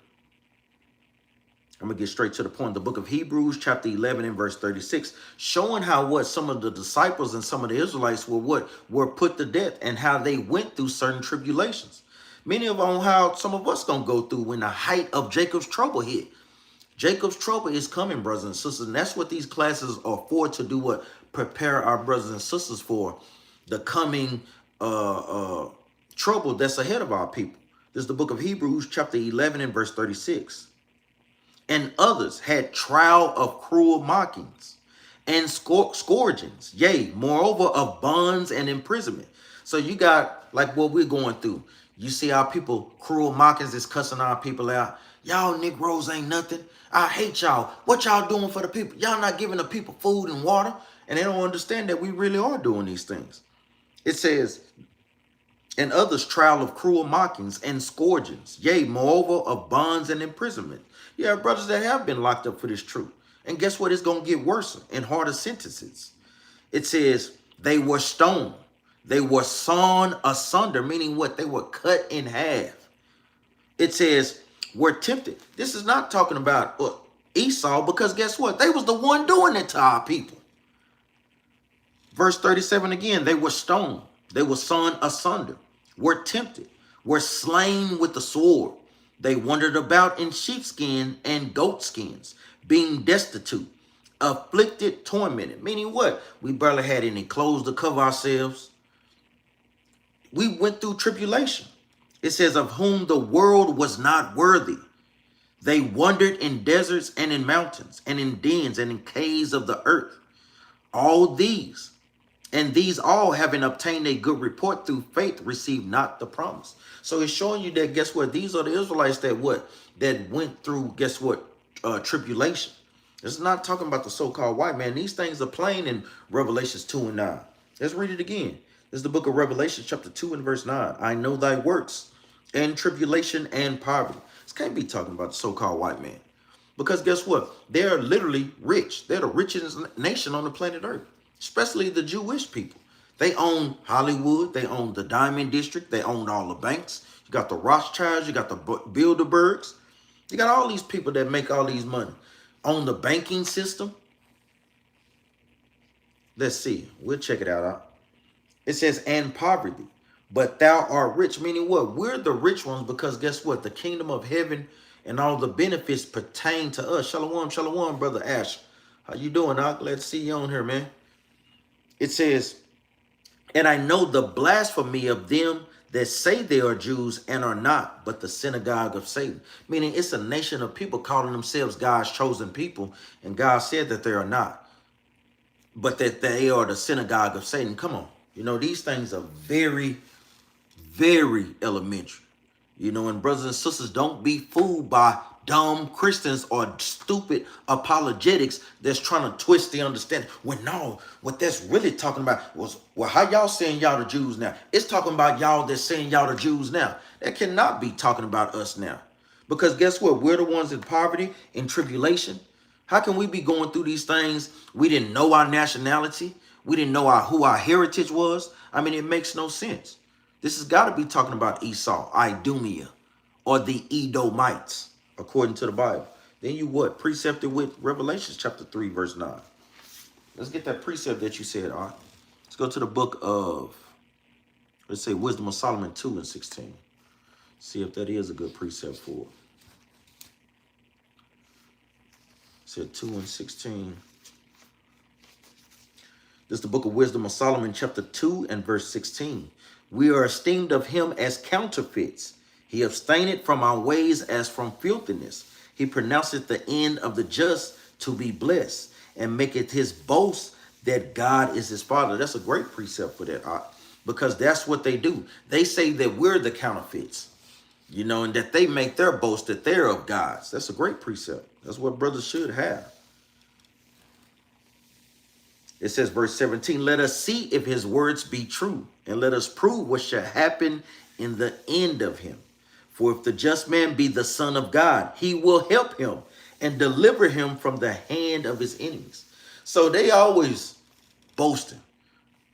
I'm going to get straight to the point. The book of Hebrews, chapter 11 and verse 36, showing how what some of the disciples and some of the Israelites were put to death and how they went through certain tribulations. Many of them, how some of us going to go through when the height of Jacob's trouble hit. Jacob's trouble is coming, brothers and sisters. And that's what these classes are for, to do what? Prepare our brothers and sisters for the coming trouble that's ahead of our people. This is the book of Hebrews, chapter 11 and verse 36. And others had trial of cruel mockings, and scourgings, yea, moreover, of bonds and imprisonment. So you got like what we're going through. You see our people, cruel mockings is cussing our people out. Y'all Negroes ain't nothing. I hate y'all. What y'all doing for the people? Y'all not giving the people food and water. And they don't understand that we really are doing these things. It says, and others trial of cruel mockings and scourgings, yea, moreover, of bonds and imprisonment. You have brothers that have been locked up for this truth. And guess what? It's going to get worse and harder sentences. It says, they were stoned. They were sawn asunder, meaning what? They were cut in half. It says, were tempted. This is not talking about Esau, because guess what? They was the one doing it to our people. Verse 37 again, they were stoned. They were sawn asunder, were tempted, were slain with the sword. They wandered about in sheepskin and goatskins, being destitute, afflicted, tormented. Meaning what? We barely had any clothes to cover ourselves. We went through tribulation. It says, of whom the world was not worthy. They wandered in deserts and in mountains and in dens and in caves of the earth. All these, and these all, having obtained a good report through faith, received not the promise. So it's showing you that, guess what? These are the Israelites that what? That went through, guess what? Tribulation. It's not talking about the so-called white man. These things are plain in Revelations 2 and 9. Let's read it again. This is the book of Revelation, chapter 2 and verse 9. I know thy works and tribulation and poverty. This can't be talking about the so-called white man. Because guess what? They're literally rich. They're the richest nation on the planet Earth, especially the Jewish people. They own Hollywood. They own the Diamond District. They own all the banks. You got the Rothschilds. You got the Bilderbergs. You got all these people that make all these money. Own the banking system. Let's see. We'll check it out. It says, and poverty, but thou art rich. Meaning what? We're the rich ones because guess what? The kingdom of heaven and all the benefits pertain to us. Shalom, shalom, brother Ash. How you doing, Doc? Glad to see you on here, man. It says, and I know the blasphemy of them that say they are Jews and are not, but the synagogue of Satan. Meaning it's a nation of people calling themselves God's chosen people. And God said that they are not, but that they are the synagogue of Satan. Come on. You know, these things are very, very elementary. You know, and brothers and sisters, don't be fooled by dumb Christians or stupid apologetics that's trying to twist the understanding. Well, no, what that's really talking about was, well, how y'all saying y'all the Jews now? It's talking about y'all that's saying y'all the Jews now. That cannot be talking about us now. Because guess what? We're the ones in poverty, in tribulation. How can we be going through these things? We didn't know our nationality. We didn't know who our heritage was. I mean, it makes no sense. This has got to be talking about Esau, Idumea, or the Edomites, according to the Bible. Then you what? Precepted with Revelation chapter 3, verse 9. Let's get that precept that you said, all right? Let's go to the book of, let's say, Wisdom of Solomon 2 and 16. See if that is a good precept for it. It said 2 and 16. This is the book of Wisdom of Solomon, chapter 2 and verse 16. We are esteemed of him as counterfeits. He abstaineth from our ways as from filthiness. He pronounceth the end of the just to be blessed, and maketh his boast that God is his father. That's a great precept for that, because that's what they do. They say that we're the counterfeits, you know, and that they make their boast that they're of God's. That's a great precept. That's what brothers should have. It says, verse 17, let us see if his words be true, and let us prove what shall happen in the end of him. For if the just man be the son of God, he will help him and deliver him from the hand of his enemies. So they always boasting,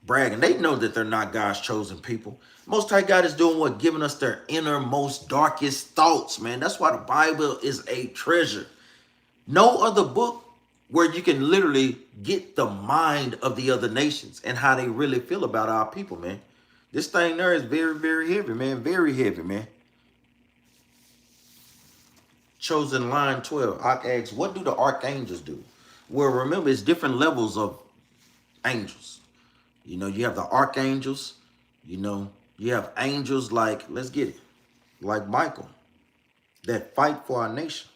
bragging. They know that they're not God's chosen people. Most High God is doing what? Giving us their innermost, darkest thoughts, man. That's why the Bible is a treasure. No other book where you can literally get the mind of the other nations and how they really feel about our people, man. This thing there is very, very heavy, man. Very heavy, man. Chosen line 12. I asked, what do the archangels do? Well, remember, it's different levels of angels. You know, you have the archangels. You know, you have angels like, let's get it, like Michael, that fight for our nation.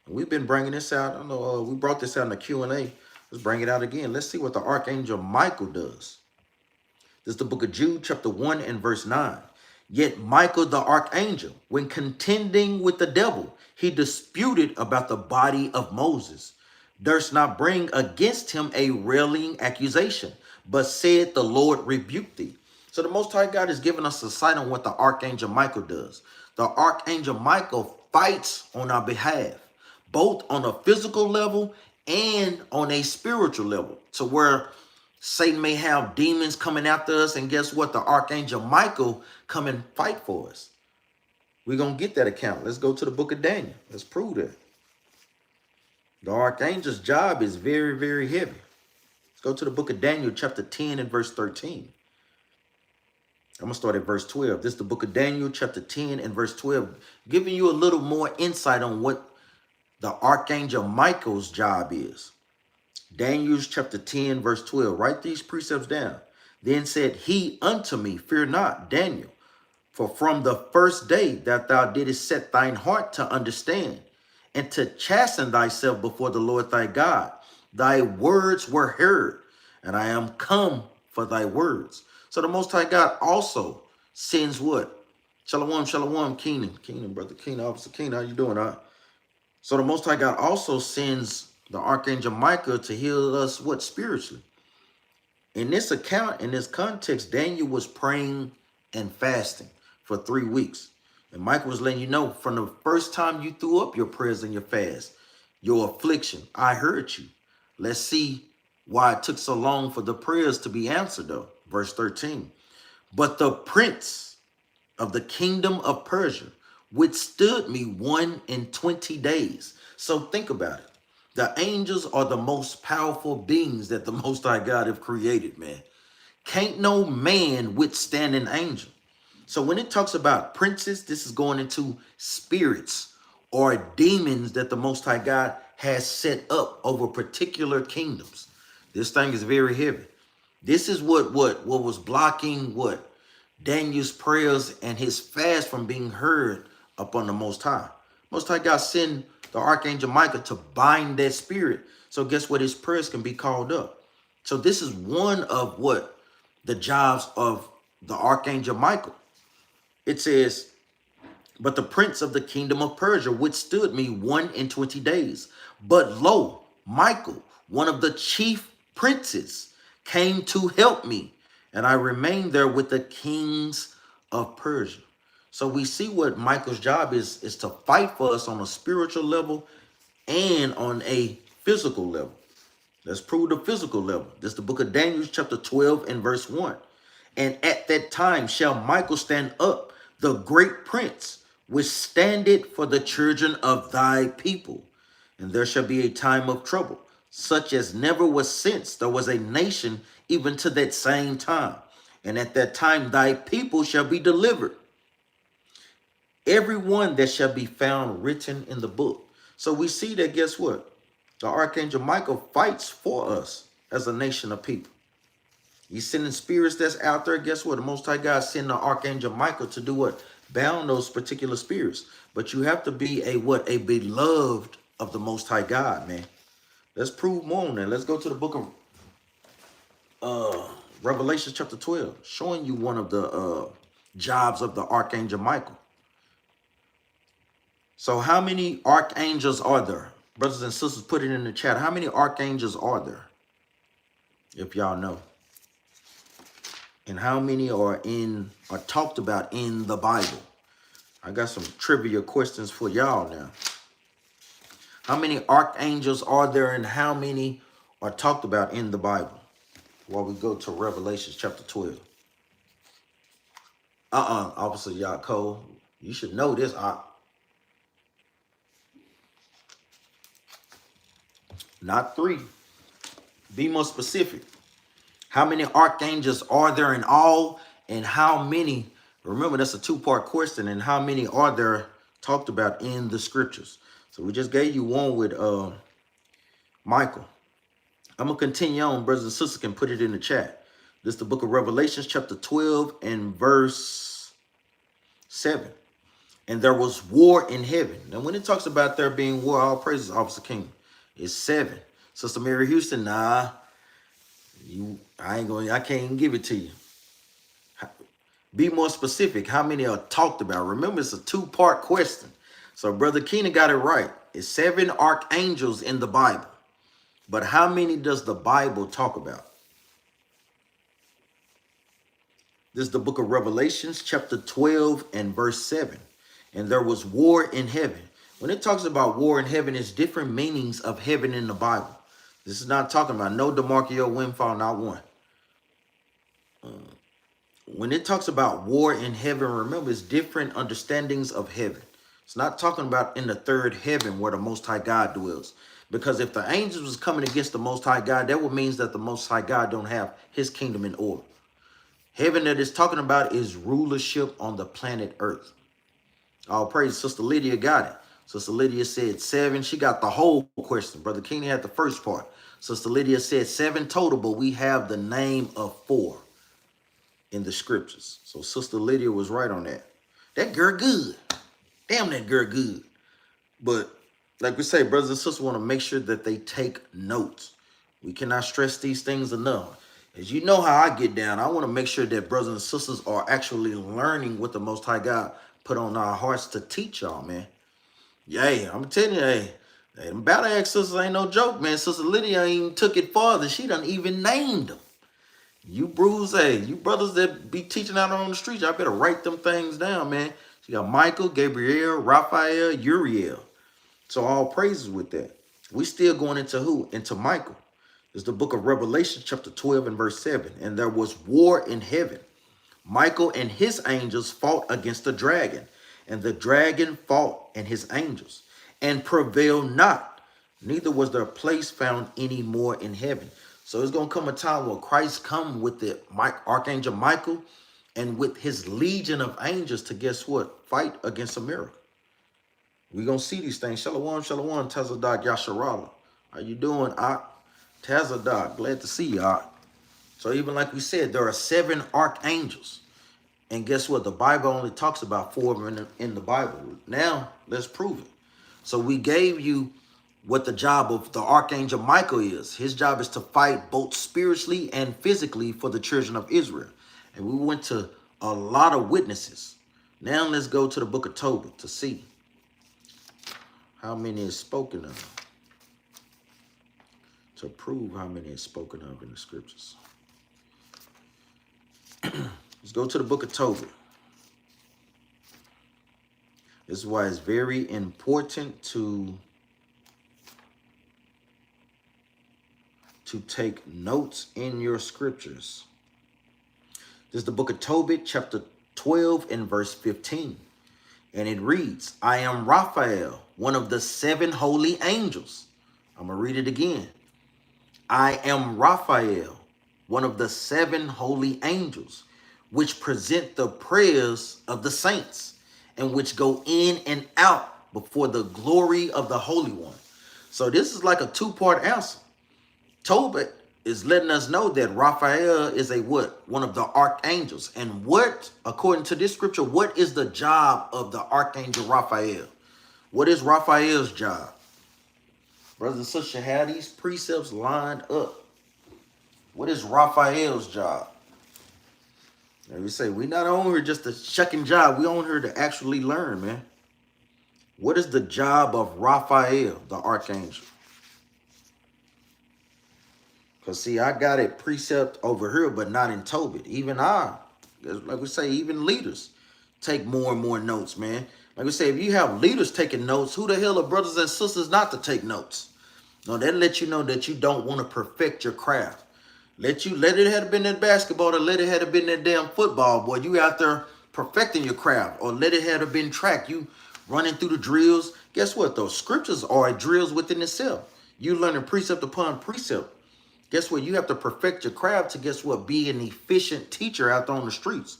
And we've been bringing this out. I know we brought this out in the Q&A Let's bring it out again. Let's see what the Archangel Michael does. This is the book of Jude, chapter 1 and verse 9. Yet Michael the archangel, when contending with the devil, he disputed about the body of Moses, durst not bring against him a railing accusation, but said, the Lord rebuked thee. So the Most High God is giving us a sight on what the Archangel Michael does. The Archangel Michael fights on our behalf, both on a physical level and on a spiritual level, to where Satan may have demons coming after us, and guess what? The Archangel Michael come and fight for us. We're going to get that account. Let's go to the book of Daniel. Let's prove that. The Archangel's job is very, very heavy. Let's go to the book of Daniel, chapter 10 and verse 13. I'm going to start at verse 12. This is the book of Daniel, chapter 10 and verse 12, giving you a little more insight on what the Archangel Michael's job is. Daniel chapter 10, verse 12. Write these precepts down. Then said he unto me, fear not, Daniel, for from the first day that thou didst set thine heart to understand and to chasten thyself before the Lord thy God, thy words were heard, and I am come for thy words. So the Most High God also sends what? Shalom, shalom, Keenan, brother Keenan, officer Keenan, how you doing, huh? So the Most High God also sends the Archangel Michael to heal us, what, spiritually. In this account, in this context, Daniel was praying and fasting for 3 weeks. And Michael was letting you know, from the first time you threw up your prayers and your fast, your affliction, I heard you. Let's see why it took so long for the prayers to be answered, though. Verse 13. But the prince of the kingdom of Persia withstood me 21 days. So think about it. The angels are the most powerful beings that the Most High God have created, man. Can't no man withstand an angel. So when it talks about princes, this is going into spirits or demons that the Most High God has set up over particular kingdoms. This thing is very heavy. This is what was blocking what? Daniel's prayers and his fast from being heard upon the Most High. Most High God sent the Archangel Michael to bind that spirit. So guess what? His prayers can be called up. So this is one of what? The jobs of the Archangel Michael. It says, but the prince of the kingdom of Persia withstood me 21 days. But lo, Michael, one of the chief princes, came to help me, and I remained there with the kings of Persia. So we see what Michael's job is to fight for us on a spiritual level and on a physical level. Let's prove the physical level. This is the book of Daniel, chapter 12 and verse 1. And at that time shall Michael stand up, the great prince, which standeth for the children of thy people. And there shall be a time of trouble, such as never was since there was a nation, even to that same time. And at that time thy people shall be delivered, every one that shall be found written in the book. So we see that, guess what? The Archangel Michael fights for us as a nation of people. He's sending spirits that's out there. Guess what? The Most High God sent the Archangel Michael to do what? Bound those particular spirits. But you have to be a what? A beloved of the Most High God, man. Let's prove more on that. Let's go to the book of Revelation chapter 12, showing you one of the jobs of the Archangel Michael. So how many archangels are there? Brothers and sisters, put it in the chat. How many archangels are there? If y'all know. And how many are talked about in the Bible? I got some trivia questions for y'all now. How many archangels are there, and how many are talked about in the Bible? While we go to Revelation chapter 12. Officer Yaakov, you should know this. Not 3. Be more specific. How many archangels are there in all, and how many, remember that's a 2-part question, and how many are there talked about in the scriptures? So we just gave you one with Michael. I'm going to continue on. Brothers and sisters can put it in the chat. This is the book of Revelation chapter 12 and verse 7. And there was war in heaven. Now when it talks about there being war, all praises, Officer King, it's 7. Sister Mary Houston, nah, I can't even give it to you. Be more specific. How many are talked about? Remember, it's a two-part question. So Brother Keenan got it right. It's 7 archangels in the Bible. But how many does the Bible talk about? This is the book of Revelations, chapter 12 and verse 7. And there was war in heaven. When it talks about war in heaven, it's different meanings of heaven in the Bible. This is not talking about no DeMarco windfall, not one. When it talks about war in heaven, remember, it's different understandings of heaven. It's not talking about in the third heaven where the Most High God dwells. Because if the angels was coming against the Most High God, that would mean that the Most High God don't have his kingdom in order. Heaven that it's talking about is rulership on the planet Earth. All praise. Sister Lydia got it. Sister Lydia said 7. She got the whole question. Brother Keenan had the first part. Sister Lydia said 7 total, but we have the name of 4 in the scriptures. So Sister Lydia was right on that. That girl good. Damn, that girl good. But like we say, brothers and sisters want to make sure that they take notes. We cannot stress these things enough. As you know how I get down, I want to make sure that brothers and sisters are actually learning what the Most High God put on our hearts to teach y'all, man. Yeah, I'm telling you, hey, them Battle Axe sisters ain't no joke, man. Sister Lydia ain't even took it farther. She done even named them. You you brothers that be teaching out on the streets, y'all better write them things down, man. She got Michael, Gabriel, Raphael, Uriel. So all praises with that. We still going into who? Into Michael. It's the book of Revelation, chapter 12 and verse 7. And there was war in heaven. Michael and his angels fought against the dragon. And the dragon fought and his angels, and prevailed not. Neither was there a place found any more in heaven. So it's going to come a time where Christ come with the Archangel Michael and with his legion of angels to guess what? Fight against America. We're going to see these things. Shalom, shalom, Tazadak Yasharala. How you doing, Ak? Tazadak, glad to see you, Ak. So even like we said, there are 7 archangels. And guess what? The Bible only talks about 4 of them in the Bible. Now, let's prove it. So we gave you what the job of the Archangel Michael is. His job is to fight both spiritually and physically for the children of Israel. And we went to a lot of witnesses. Now let's go to the book of Tobit to see how many is spoken of. To prove how many is spoken of in the scriptures. Let's go to the book of Tobit. This is why it's very important to take notes in your scriptures. This is the book of Tobit, chapter 12 and verse 15. And it reads, I am Raphael, one of the 7 holy angels. I'm going to read it again. I am Raphael, one of the 7 holy angels, which present the prayers of the saints, and which go in and out before the glory of the Holy One. So this is like a 2-part answer. Tobit is letting us know that Raphael is a what? One of the archangels. And what, according to this scripture, what is the job of the archangel Raphael? What is Raphael's job? Brothers and sisters, have these precepts lined up. What is Raphael's job? And we say, we're not on here just to shucking job. We're on here to actually learn, man. What is the job of Raphael, the archangel? Because, see, I got it precept over here, but not in Tobit. Even like we say, even leaders take more and more notes, man. Like we say, if you have leaders taking notes, who the hell are brothers and sisters not to take notes? No, that lets you know that you don't want to perfect your craft. Let it have been that basketball, or let it have been that damn football, boy. You out there perfecting your craft. Or let it have been track. You running through the drills. Guess what? Those scriptures are drills within itself. You learning precept upon precept. Guess what? You have to perfect your craft to, guess what, be an efficient teacher out there on the streets.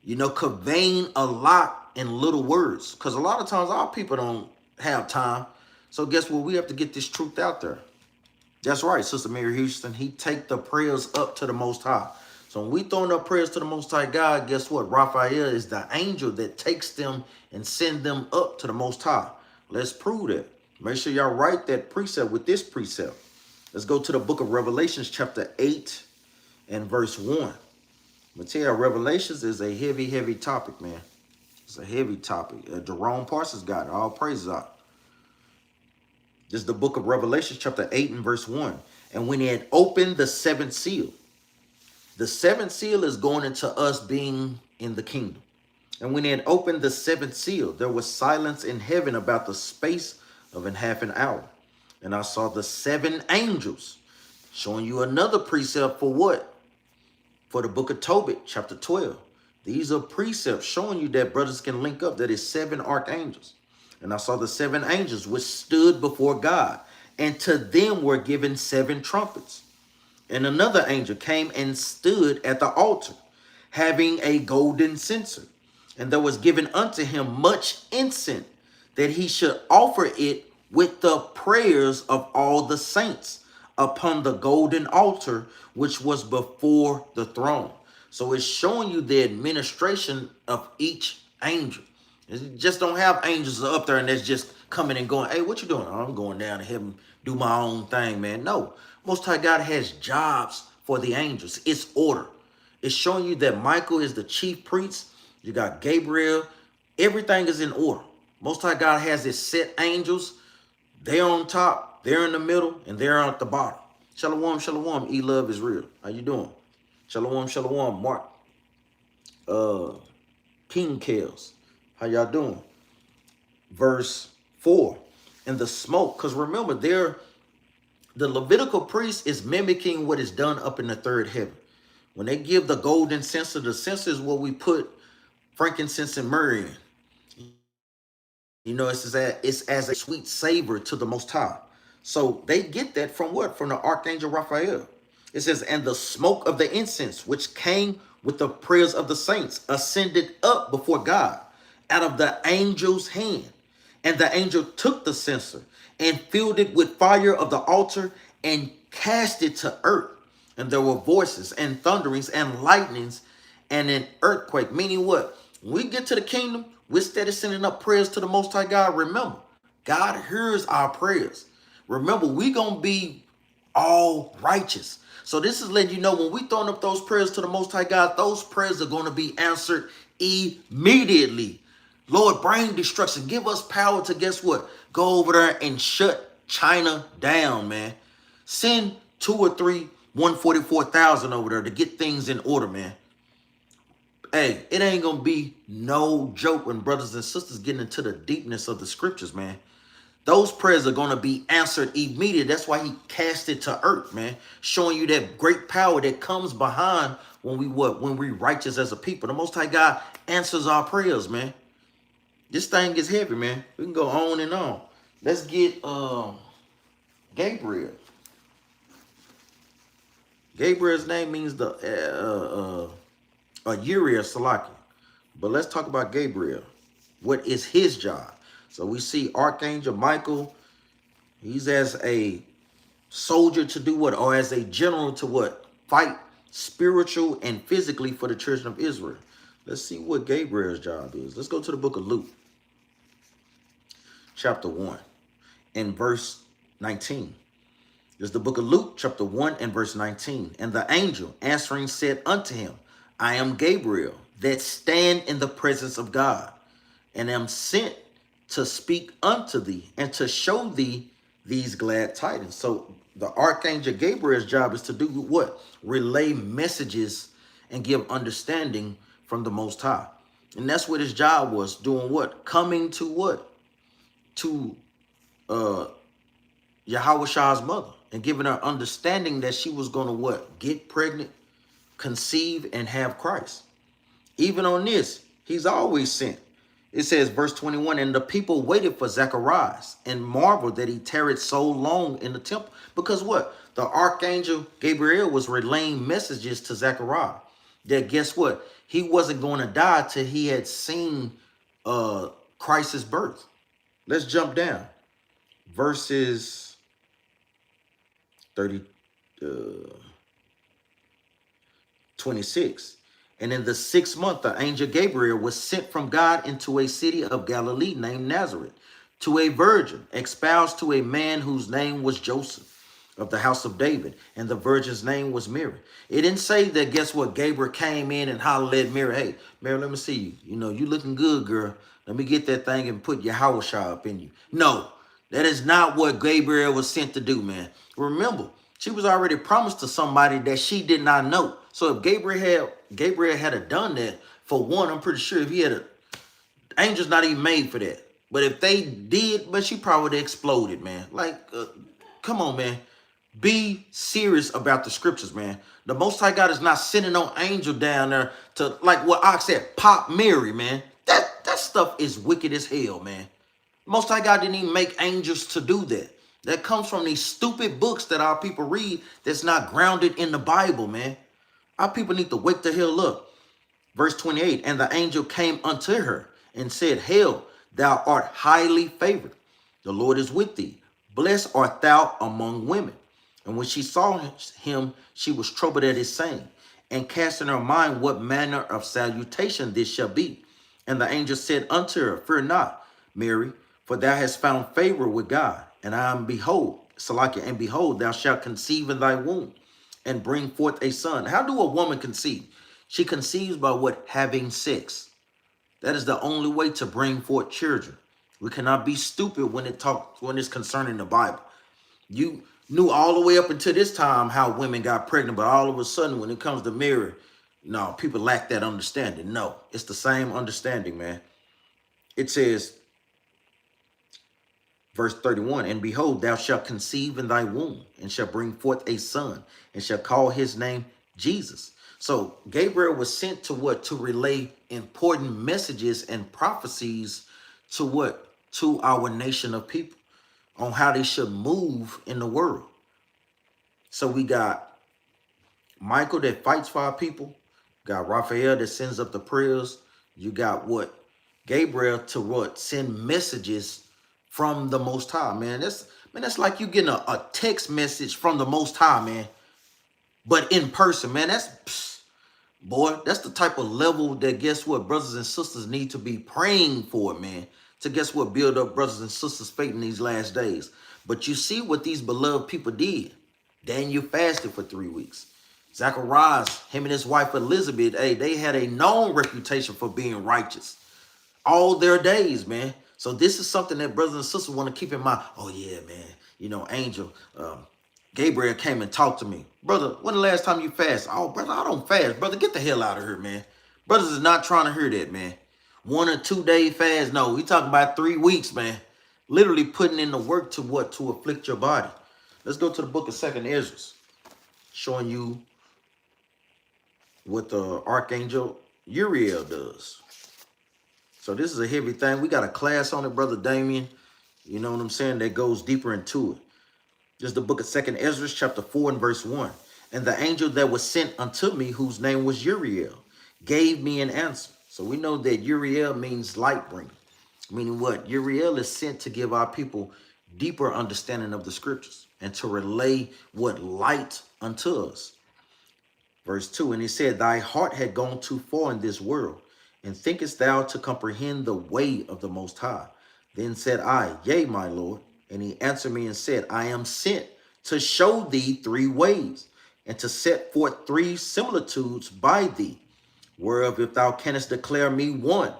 You know, conveying a lot in little words. Because a lot of times our people don't have time. So guess what? We have to get this truth out there. That's right, Sister Mary Houston. He take the prayers up to the Most High. So when we throwing up prayers to the Most High God, guess what? Raphael is the angel that takes them and send them up to the Most High. Let's prove that. Make sure y'all write that precept with this precept. Let's go to the book of Revelations, chapter 8 and verse 1. I'm going to tell you, Revelations is a heavy, heavy topic, man. It's a heavy topic. Jerome Parsons got it. All praises out. This is the book of Revelation, chapter 8 and verse 1. And when he had opened the seventh seal, the seventh seal is going into us being in the kingdom. And when he had opened the seventh seal, there was silence in heaven about the space of half an hour. And I saw the seven angels, showing you another precept for what? For the book of Tobit, chapter 12. These are precepts showing you that brothers can link up. That is seven archangels. And I saw the seven angels which stood before God, and to them were given seven trumpets. And another angel came and stood at the altar, having a golden censer. And there was given unto him much incense, that he should offer it with the prayers of all the saints upon the golden altar which was before the throne. So it's showing you the administration of each angel. You just don't have angels up there and that's just coming and going, hey, what you doing? Oh, I'm going down to heaven, do my own thing, man. No, Most High God has jobs for the angels. It's order. It's showing you that Michael is the chief priest. You got Gabriel. Everything is in order. Most High God has his set angels. They're on top, they're in the middle, and they're at the bottom. Shalom, shalom, E-Love is real. How you doing? Shalom, shalom, Mark. King Kels. How y'all doing? Verse 4. And the smoke, because remember, the Levitical priest is mimicking what is done up in the third heaven. When they give the golden censer, the censer is what we put frankincense and myrrh in. You know, it's as a sweet savor to the Most High. So they get that from what? From the Archangel Raphael. It says, and the smoke of the incense, which came with the prayers of the saints, ascended up before God out of the angel's hand. And the angel took the censer and filled it with fire of the altar and cast it to earth. And there were voices and thunderings and lightnings and an earthquake. Meaning what? When we get to the kingdom, we're steady sending up prayers to the Most High God. Remember, God hears our prayers. Remember, we're going to be all righteous. So this is letting you know when we throwing up those prayers to the Most High God, those prayers are going to be answered immediately. Lord, bring destruction. Give us power to, guess what? Go over there and shut China down, man. Send 2 or 3, 144,000 over there to get things in order, man. Hey, it ain't going to be no joke when brothers and sisters get into the deepness of the scriptures, man. Those prayers are going to be answered immediately. That's why he cast it to earth, man. Showing you that great power that comes behind when we righteous as a people. The Most High God answers our prayers, man. This thing is heavy, man. We can go on and on. Let's get Gabriel. Gabriel's name means the Uriah Salaki. But let's talk about Gabriel. What is his job? So we see Archangel Michael. He's as a soldier to do what? Or as a general to what? Fight spiritual and physically for the children of Israel. Let's see what Gabriel's job is. Let's go to the book of Luke, chapter 1 and verse 19. There's the book of Luke, chapter 1 and verse 19. And the angel answering said unto him, I am Gabriel, that stand in the presence of God, and am sent to speak unto thee and to show thee these glad tidings. So the Archangel Gabriel's job is to do what? Relay messages and give understanding from the Most High. And that's what his job was, doing what? Coming to what? To Yahweh's mother and giving her understanding that she was going to what? Get pregnant, conceive, and have Christ. Even on this, he's always sent. It says, verse 21, and the people waited for Zacharias and marveled that he tarried so long in the temple. Because what? The Archangel Gabriel was relaying messages to Zachariah that, guess what? He wasn't going to die till he had seen Christ's birth. Let's jump down. Verses 26. And in the 6th month, the angel Gabriel was sent from God into a city of Galilee named Nazareth, to a virgin espoused to a man whose name was Joseph, of the house of David, and the virgin's name was Mary. It didn't say that, guess what, Gabriel came in and hollered at Mary, hey, Mary, let me see you. You know, you looking good, girl. Let me get that thing and put your house up in you. No, that is not what Gabriel was sent to do, man. Remember, she was already promised to somebody that she did not know. So if Gabriel had done that, for one, I'm pretty sure if he had angel's not even made for that. But if they did, but she probably would have exploded, man. Like, come on, man. Be serious about the scriptures, man. The Most High God is not sending no angel down there to, like what Ox said, pop Mary, man. That stuff is wicked as hell, man. Most High God didn't even make angels to do that. That comes from these stupid books that our people read that's not grounded in the Bible, man. Our people need to wake the hell up. Verse 28, and the angel came unto her and said, hail, thou art highly favored. The Lord is with thee. Blessed art thou among women. And when she saw him, she was troubled at his saying, and cast in her mind what manner of salutation this shall be. And the angel said unto her, fear not, Mary, for thou hast found favor with God. And behold, thou shalt conceive in thy womb, and bring forth a son. How do a woman conceive? She conceives by what? Having sex. That is the only way to bring forth children. We cannot be stupid when it's concerning the Bible. You knew all the way up until this time how women got pregnant, but all of a sudden when it comes to Mary, no, people lack that understanding. No, it's the same understanding, man. It says, verse 31, and behold, thou shalt conceive in thy womb, and shalt bring forth a son, and shall call his name Jesus. So Gabriel was sent to what? To relay important messages and prophecies to what? To our nation of people on how they should move in the world. So we got Michael that fights for our people. Got Raphael that sends up the prayers. You got what? Gabriel to what? Send messages from the Most High, man. That's like you getting a text message from the Most High, man. But in person, man, boy, that's the type of level that, guess what, brothers and sisters need to be praying for, man. To, guess what, build up brothers and sisters' faith in these last days. But you see what these beloved people did. Daniel fasted for 3 weeks. Zacharias, him and his wife Elizabeth, hey, they had a known reputation for being righteous all their days, man. So this is something that brothers and sisters want to keep in mind. Oh, yeah, man. You know, angel, Gabriel came and talked to me. Brother, when the last time you fast? Oh, brother, I don't fast. Brother, get the hell out of here, man. Brothers is not trying to hear that, man. 1 or 2 day fast. No, we talking about 3 weeks, man. Literally putting in the work to what? To afflict your body. Let's go to the book of 2nd Ezra, showing you what the Archangel Uriel does. So this is a heavy thing. We got a class on it, Brother Damien. You know what I'm saying? That goes deeper into it. This is the book of 2nd Ezra, chapter 4 and verse 1. And the angel that was sent unto me, whose name was Uriel, gave me an answer. So we know that Uriel means light bringer. Meaning what? Uriel is sent to give our people deeper understanding of the scriptures and to relay what? Light unto us. Verse 2, and he said, thy heart had gone too far in this world, and thinkest thou to comprehend the way of the Most High? Then said I, yea, my Lord. And he answered me and said, I am sent to show thee 3 ways, and to set forth 3 similitudes by thee, whereof if thou canst declare me one,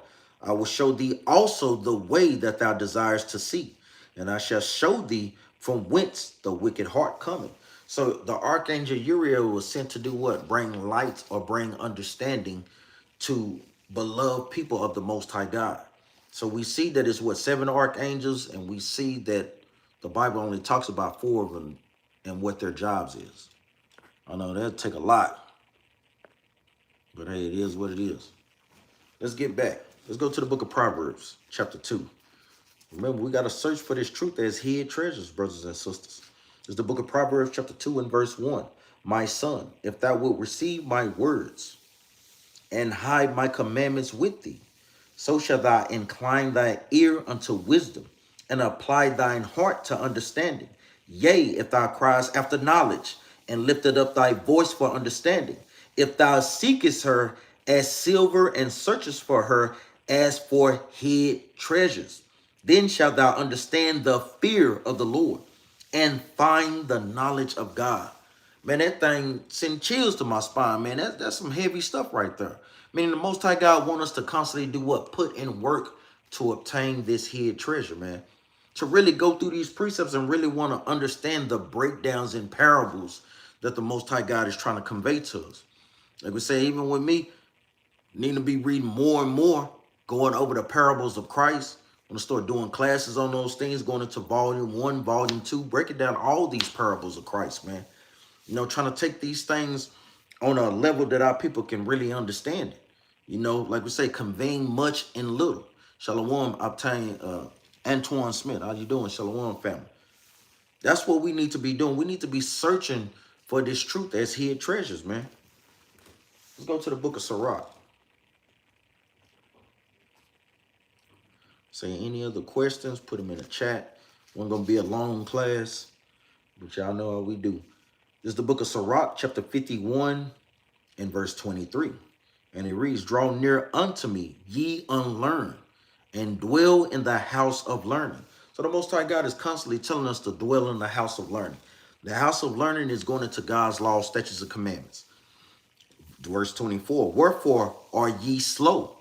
I will show thee also the way that thou desirest to see, and I shall show thee from whence the wicked heart cometh. So the Archangel Uriel was sent to do what? Bring light or bring understanding to beloved people of the Most High God. So we see that it's what? 7 archangels, and we see that the Bible only talks about 4 of them and what their jobs is. I know that'll take a lot, but hey, it is what it is. Let's get back. Let's go to the book of Proverbs, chapter 2. Remember, we got to search for this truth as hid treasures, brothers and sisters. It's the book of Proverbs, chapter 2 and verse 1. My son, if thou wilt receive my words and hide my commandments with thee, so shalt thou incline thy ear unto wisdom and apply thine heart to understanding. Yea, if thou criest after knowledge and lifted up thy voice for understanding, if thou seekest her as silver and searchest for her as for hid treasures, then shalt thou understand the fear of the Lord and find the knowledge of God. Man, that thing send chills to my spine, man. That's some heavy stuff right there. Meaning the Most High God want us to constantly do what? Put in work to obtain this hid treasure, man. To really go through these precepts and really want to understand the breakdowns and parables that the Most High God is trying to convey to us. Like we say, even with me, need to be reading more and more, going over the parables of Christ. I'm going to start doing classes on those things, going into volume 1, volume 2, breaking down all these parables of Christ, man. You know, trying to take these things on a level that our people can really understand it. You know, like we say, conveying much in little. Shalom, obtain Antoine Smith. How you doing, Shalom family? That's what we need to be doing. We need to be searching for this truth as hid treasures, man. Let's go to the book of Sirach. Say any other questions, put them in the chat. We're going to be a long class, but y'all know how we do. This is the book of Sirach, chapter 51 and verse 23. And it reads, draw near unto me, ye unlearned, and dwell in the house of learning. So the Most High God is constantly telling us to dwell in the house of learning. The house of learning is going into God's laws, statutes, and commandments. Verse 24, wherefore are ye slow?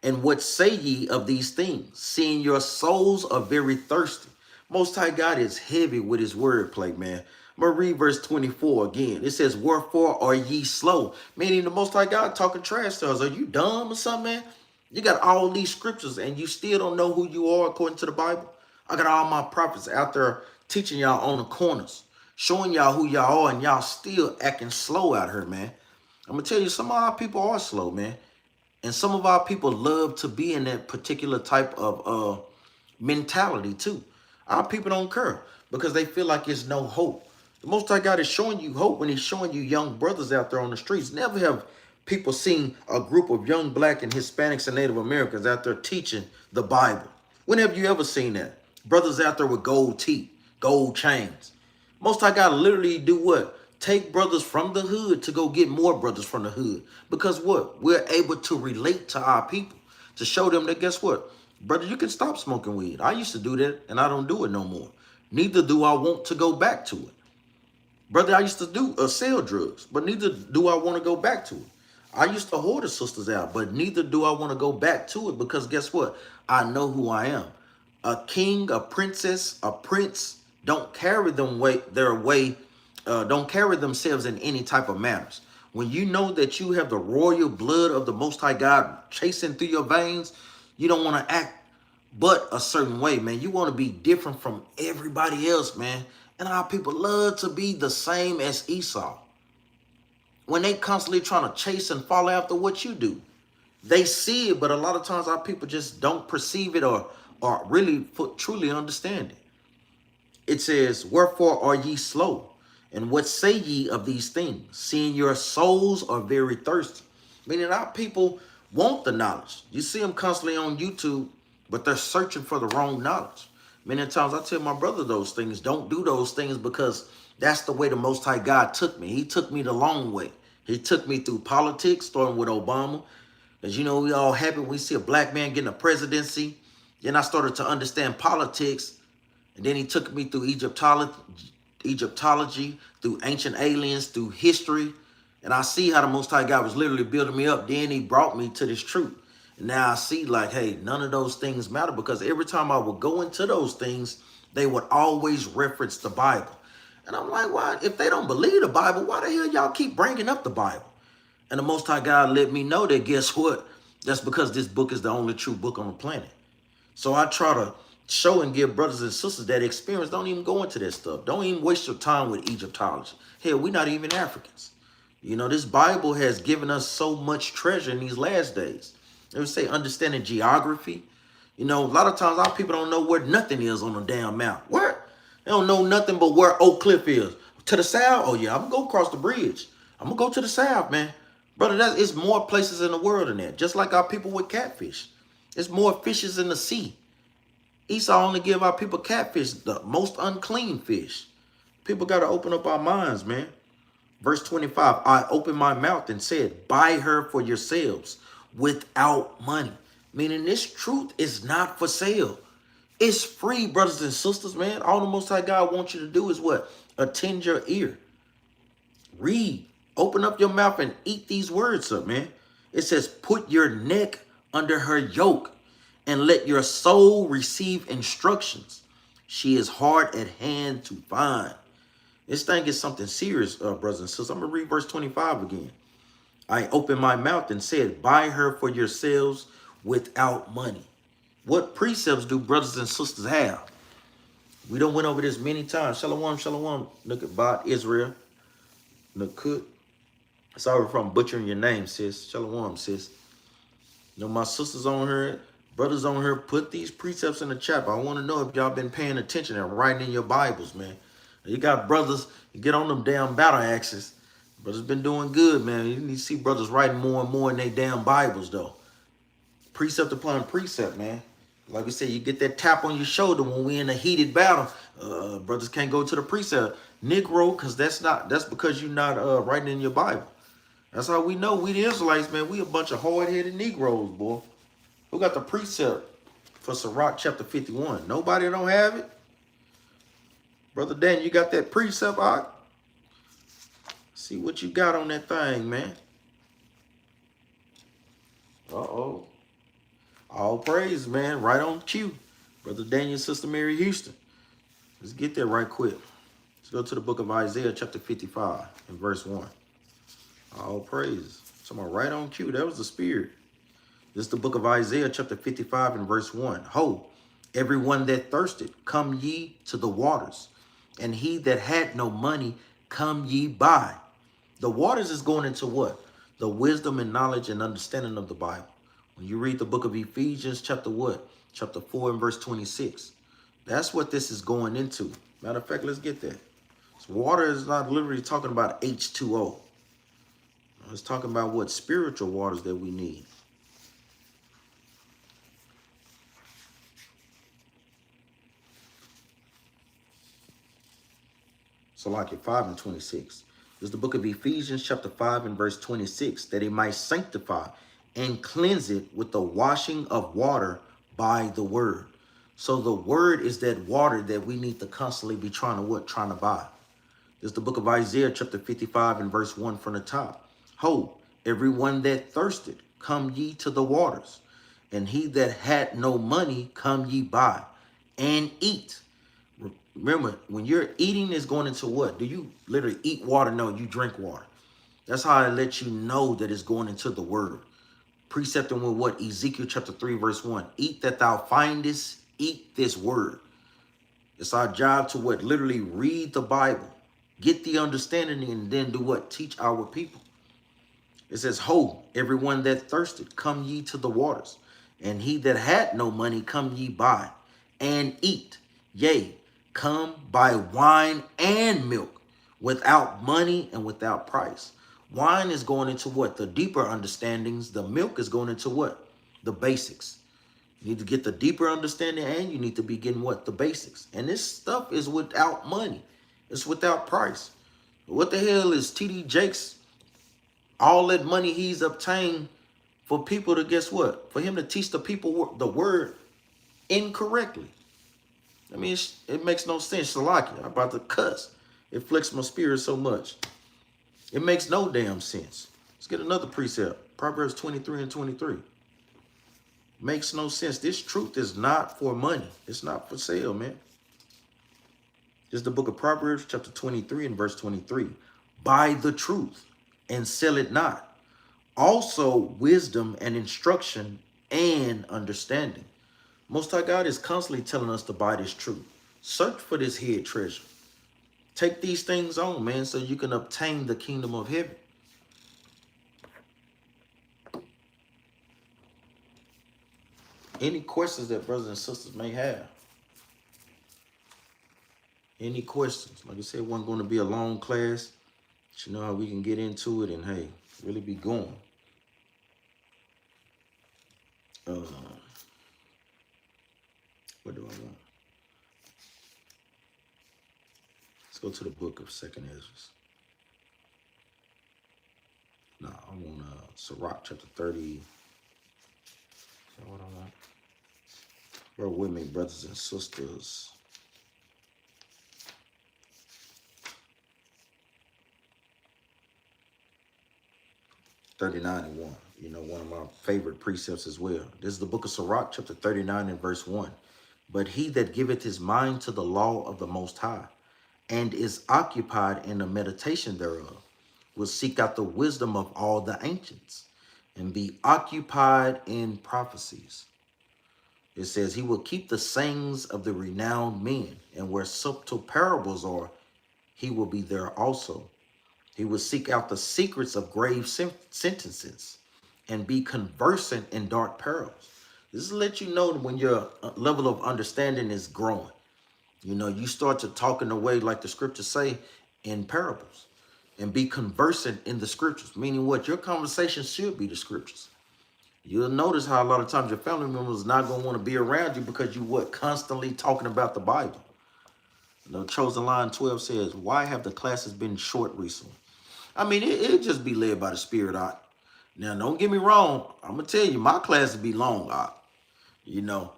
And what say ye of these things, seeing your souls are very thirsty? Most High God is heavy with his wordplay, man. I'm going to read verse 24 again. It says, wherefore are ye slow? Meaning the Most High God talking trash to us. Are you dumb or something, man? You got all these scriptures and you still don't know who you are according to the Bible? I got all my prophets out there teaching y'all on the corners, showing y'all who y'all are, and y'all still acting slow out here, man. I'm going to tell you, some of our people are slow, man. And some of our people love to be in that particular type of mentality too. Our people don't care because they feel like it's no hope. The Most High God is showing you hope when he's showing you young brothers out there on the streets. Never have people seen a group of young black and Hispanics and Native Americans out there teaching the Bible. When have you ever seen that? Brothers out there with gold teeth, gold chains. Most High God literally do what? Take brothers from the hood to go get more brothers from the hood. Because what? We're able to relate to our people. To show them that, guess what? Brother, you can stop smoking weed. I used to do that, and I don't do it no more. Neither do I want to go back to it. Brother, I used to sell drugs, but neither do I want to go back to it. I used to whore the sisters out, but neither do I want to go back to it because guess what? I know who I am. A king, a princess, a prince don't carry don't carry themselves in any type of manners. When you know that you have the royal blood of the Most High God chasing through your veins, you don't want to act but a certain way, man. You want to be different from everybody else, man. And our people love to be the same as Esau. When they constantly trying to chase and follow after what you do, they see it, but a lot of times our people just don't perceive it or really truly understand it. It says, wherefore are ye slow? And what say ye of these things? Seeing your souls are very thirsty. Meaning our people want the knowledge. You see them constantly on YouTube, but they're searching for the wrong knowledge. Many times I tell my brother those things. Don't do those things because that's the way the Most High God took me. He took me the long way. He took me through politics, starting with Obama. As you know, we all happy when we see a black man getting a presidency. Then I started to understand politics. And then he took me through Egyptology, through ancient aliens, through history. And I see how the Most High God was literally building me up. Then he brought me to this truth. And now I see like, hey, none of those things matter because every time I would go into those things, they would always reference the Bible. And I'm like, why? If they don't believe the Bible, why the hell y'all keep bringing up the Bible? And the Most High God let me know that, guess what? That's because this book is the only true book on the planet. So I try to show and give brothers and sisters that experience, don't even go into that stuff. Don't even waste your time with Egyptology. Hell, we're not even Africans. You know, this Bible has given us so much treasure in these last days. They would say understanding geography. You know, a lot of times our people don't know where nothing is on a damn map. Where? They don't know nothing but where Oak Cliff is. To the south? Oh, yeah, I'm going to go across the bridge. I'm going to go to the south, man. Brother, it's more places in the world than that. Just like our people with catfish. There's more fishes in the sea. Esau only give our people catfish, the most unclean fish. People got to open up our minds, man. Verse 25, I opened my mouth and said, buy her for yourselves without money. Meaning this truth is not for sale. It's free, brothers and sisters, man. All the Most High God wants you to do is what? Attend your ear. Read. Open up your mouth and eat these words up, man. It says, put your neck under her yoke and let your soul receive instructions. She is hard at hand to find. This thing is something serious, brothers and sisters. I'm going to read verse 25 again. I opened my mouth and said, buy her for yourselves without money. What precepts do brothers and sisters have? We don't went over this many times. Shalom, shalom. Look at Bat Israel. Nakut. Sorry if I'm butchering your name, sis. Shalom, sis. You know, my sisters on here, brothers on here, put these precepts in the chat. I want to know if y'all been paying attention and writing in your Bibles, man. You got brothers, you get on them damn battle axes. Brothers been doing good, man. You need to see brothers writing more and more in their damn Bibles, though. Precept upon precept, man. Like we said, you get that tap on your shoulder when we in a heated battle. Brothers can't go to the precept. Negro, because that's because you're not writing in your Bible. That's how we know we the Israelites, man. We a bunch of hard-headed Negroes, boy. Who got the precept for Sirach chapter 51? Nobody don't have it? Brother Dan, you got that precept, Ak? See what you got on that thing, man. Uh-oh. All praise, man. Right on cue. Brother Daniel, Sister Mary Houston. Let's get there right quick. Let's go to the book of Isaiah chapter 55 and verse 1. All praise. Someone right on cue. That was the spirit. This is the book of Isaiah chapter 55 and verse 1. Ho, everyone that thirsted, come ye to the waters, and he that had no money, come ye buy. The waters is going into what? The wisdom and knowledge and understanding of the Bible. When you read the book of Ephesians chapter what? Chapter 4 and verse 26. That's what this is going into. Matter of fact, let's get there. So water is not literally talking about H2O. It's talking about what? Spiritual waters that we need. So like it 5 and 26. This is the book of Ephesians chapter 5 and verse 26. That he might sanctify and cleanse it with the washing of water by the word. So the word is that water that we need to constantly be trying to buy. This is the book of Isaiah chapter 55 and verse 1 from the top. Ho, everyone that thirsted, come ye to the waters, and he that had no money, come ye buy and eat. Remember, when you're eating, is going into what? Do you literally eat water? No, you drink water. That's how I let you know that it's going into the word. Precepting with what? Ezekiel chapter 3 verse 1. Eat that thou findest, eat this word. It's our job to what? Literally read the Bible. Get the understanding and then do what? Teach our people. It says, ho, everyone that thirsted, come ye to the waters. And he that had no money, come ye buy and eat. Yea, come buy wine and milk without money and without price. Wine is going into what? The deeper understandings. The milk is going into what? The basics. You need to get the deeper understanding and you need to be getting what? The basics. And this stuff is without money. It's without price. What the hell is T.D. Jakes? All that money he's obtained for people to, guess what? For him to teach the people the word incorrectly. I mean, it makes no sense. Salaki, I'm about to cuss. It flicks my spirit so much. It makes no damn sense. Let's get another precept. Proverbs 23 and 23. Makes no sense. This truth is not for money. It's not for sale, man. This is the book of Proverbs chapter 23 and verse 23. Buy the truth and sell it not. Also wisdom and instruction and understanding. Most High God is constantly telling us to buy this truth. Search for this hid treasure. Take these things on, man, so you can obtain the kingdom of heaven. Any questions that brothers and sisters may have? Any questions? Like I said, it wasn't going to be a long class. But you know how we can get into it and, hey, really be going. What do I want? Let's go to the book of 2nd Ezra. No, I want Sirach chapter 30. Is that what I want? Bear with me, brothers and sisters. 39 and 1. You know, one of my favorite precepts as well. This is the book of Sirach, chapter 39 and verse 1. But he that giveth his mind to the law of the Most High, and is occupied in the meditation thereof, will seek out the wisdom of all the ancients, and be occupied in prophecies. It says, he will keep the sayings of the renowned men, and where subtle parables are, he will be there also. He will seek out the secrets of grave sentences, and be conversant in dark perils. This is to let you know when your level of understanding is growing. You know, you start to talk in a way like the scriptures say in parables, and be conversant in the scriptures, meaning what? Your conversation should be the scriptures. You'll notice how a lot of times your family members not going to want to be around you because you what? Constantly talking about the Bible. You know, Chosen Line 12 says, why have the classes been short recently? I mean, it just be led by the Spirit. Now, don't get me wrong. I'm going to tell you, my classes be long, you know.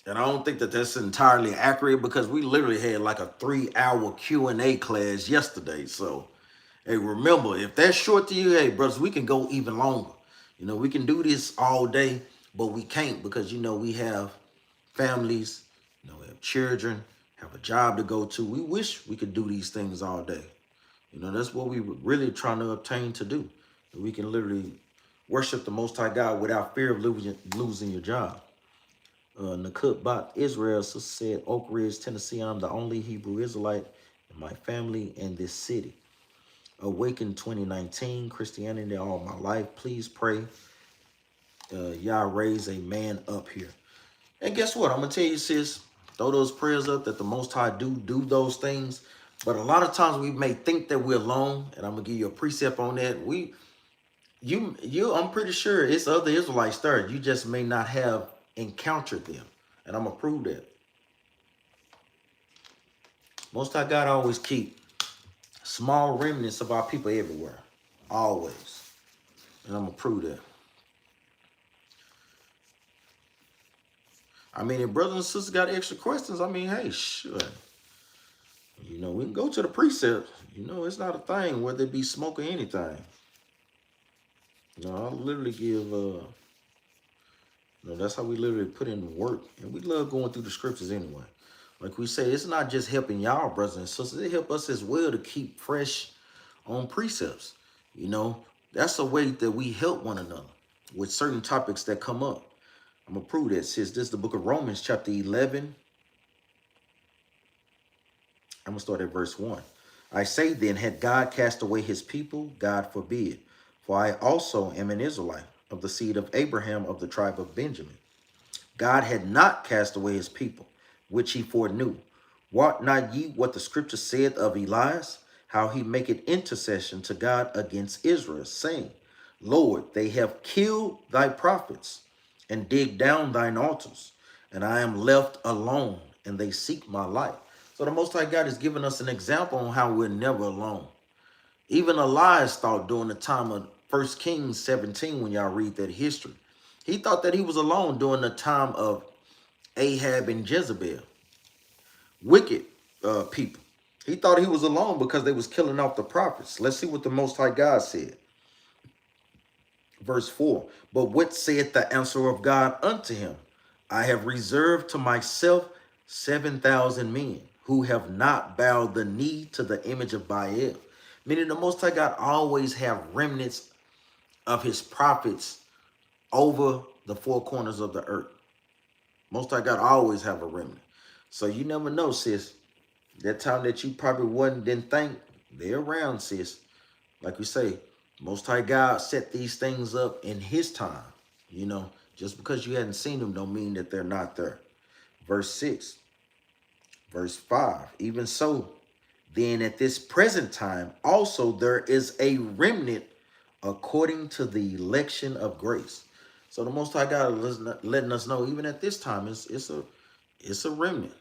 And I don't think that that's entirely accurate because we literally had like a 3-hour Q&A class yesterday. So, hey, remember, if that's short to you, hey, brothers, we can go even longer. You know, we can do this all day, but we can't because, you know, we have families, you know, we have children, have a job to go to. We wish we could do these things all day. You know, that's what we were really trying to obtain to do. We can literally worship the Most High God without fear of losing your job. Nakut Bot Israel said, Oak Ridge, Tennessee, I'm the only Hebrew Israelite in my family in this city. Awakened 2019, Christianity all my life. Please pray. Y'all raise a man up here. And guess what? I'm going to tell you, sis, throw those prayers up that the Most High do those things. But a lot of times we may think that we're alone, and I'm going to give you a precept on that. I'm pretty sure it's other Israelites there. You just may not have encountered them. And I'm going to prove that. Most High God always keep small remnants of our people everywhere. Always. And I'm going to prove that. I mean, if brothers and sisters got extra questions, I mean, hey, sure. You know, we can go to the precepts. You know, it's not a thing, whether it be smoke or anything. You know, I'll literally give, you know, that's how we literally put in the work. And we love going through the scriptures anyway. Like we say, it's not just helping y'all, brothers and sisters. It helps us as well to keep fresh on precepts. You know, that's a way that we help one another with certain topics that come up. I'm going to prove that, sis. This is the book of Romans, chapter 11. I'm going to start at verse 1. I say then, had God cast away his people? God forbid. For I also am an Israelite, of the seed of Abraham, of the tribe of Benjamin. God had not cast away his people, which he foreknew. Wot not ye what the scripture said of Elias, how he maketh intercession to God against Israel, saying, Lord, they have killed thy prophets, and digged down thine altars, and I am left alone, and they seek my life. So the Most High God is giving us an example on how we're never alone. Even Elias thought during the time of 1 Kings 17, when y'all read that history, he thought that he was alone during the time of Ahab and Jezebel. Wicked people. He thought he was alone because they was killing off the prophets. Let's see what the Most High God said. Verse 4. But what saith the answer of God unto him? I have reserved to myself 7,000 men who have not bowed the knee to the image of Baal. Meaning the Most High God always have remnants of his prophets over the four corners of the earth. Most High God always have a remnant. So you never know, sis. That time that you probably didn't think, they're around, sis. Like we say, Most High God set these things up in his time. You know, just because you hadn't seen them don't mean that they're not there. Verse 6. Verse 5. Even so, then at this present time, also there is a remnant according to the election of grace. So the Most High God is letting us know, even at this time, it's a remnant.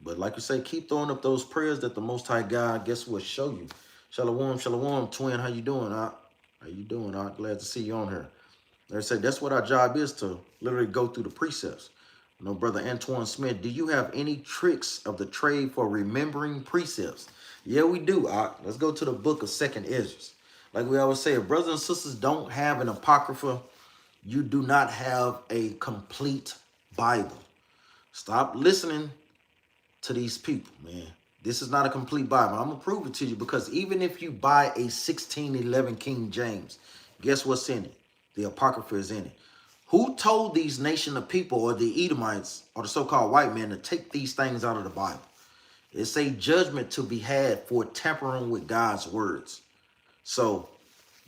But like you say, keep throwing up those prayers that the Most High God, guess what, show you. Shalom, shalom, twin. How you doing, How you doing, Glad to see you on here. Like I said, that's what our job is, to literally go through the precepts. You know, Brother Antoine Smith, do you have any tricks of the trade for remembering precepts? Yeah, we do. Let's go to the book of 2nd Ezra. Like we always say, if brothers and sisters don't have an apocrypha, you do not have a complete Bible. Stop listening to these people, man. This is not a complete Bible. I'm going to prove it to you, because even if you buy a 1611 King James, guess what's in it? The Apocrypha is in it. Who told these nation of people, or the Edomites, or the so-called white men, to take these things out of the Bible? It's a judgment to be had for tampering with God's words. So,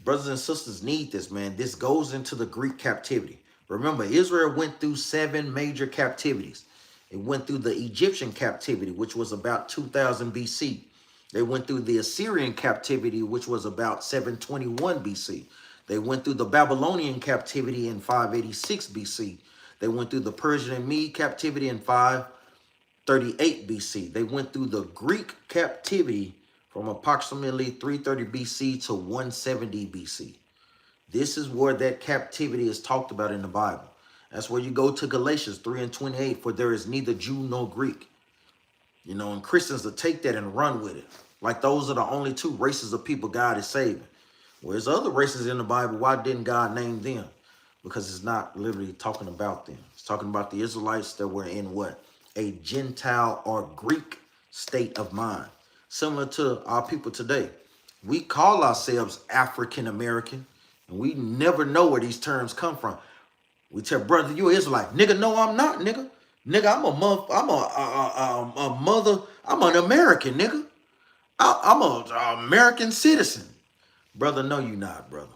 brothers and sisters need this, man. This goes into the Greek captivity. Remember, Israel went through 7 major captivities. It went through the Egyptian captivity, which was about 2000 BC. They went through the Assyrian captivity, which was about 721 BC. They went through the Babylonian captivity in 586 BC. They went through the Persian and Mede captivity in 538 BC. They went through the Greek captivity from approximately 330 BC to 170 BC. This is where that captivity is talked about in the Bible. That's where you go to Galatians 3:28, for there is neither Jew nor Greek. You know, and Christians will take that and run with it. Like those are the only 2 races of people God is saving. Whereas other races in the Bible, why didn't God name them? Because it's not literally talking about them. It's talking about the Israelites that were in what? A Gentile or Greek state of mind. Similar to our people today. We call ourselves African American, and we never know where these terms come from. We tell brother, you Israelite. Nigga, no, I'm not, nigga. Nigga, I'm an American, nigga. I'm an American citizen. Brother, no, you not, brother.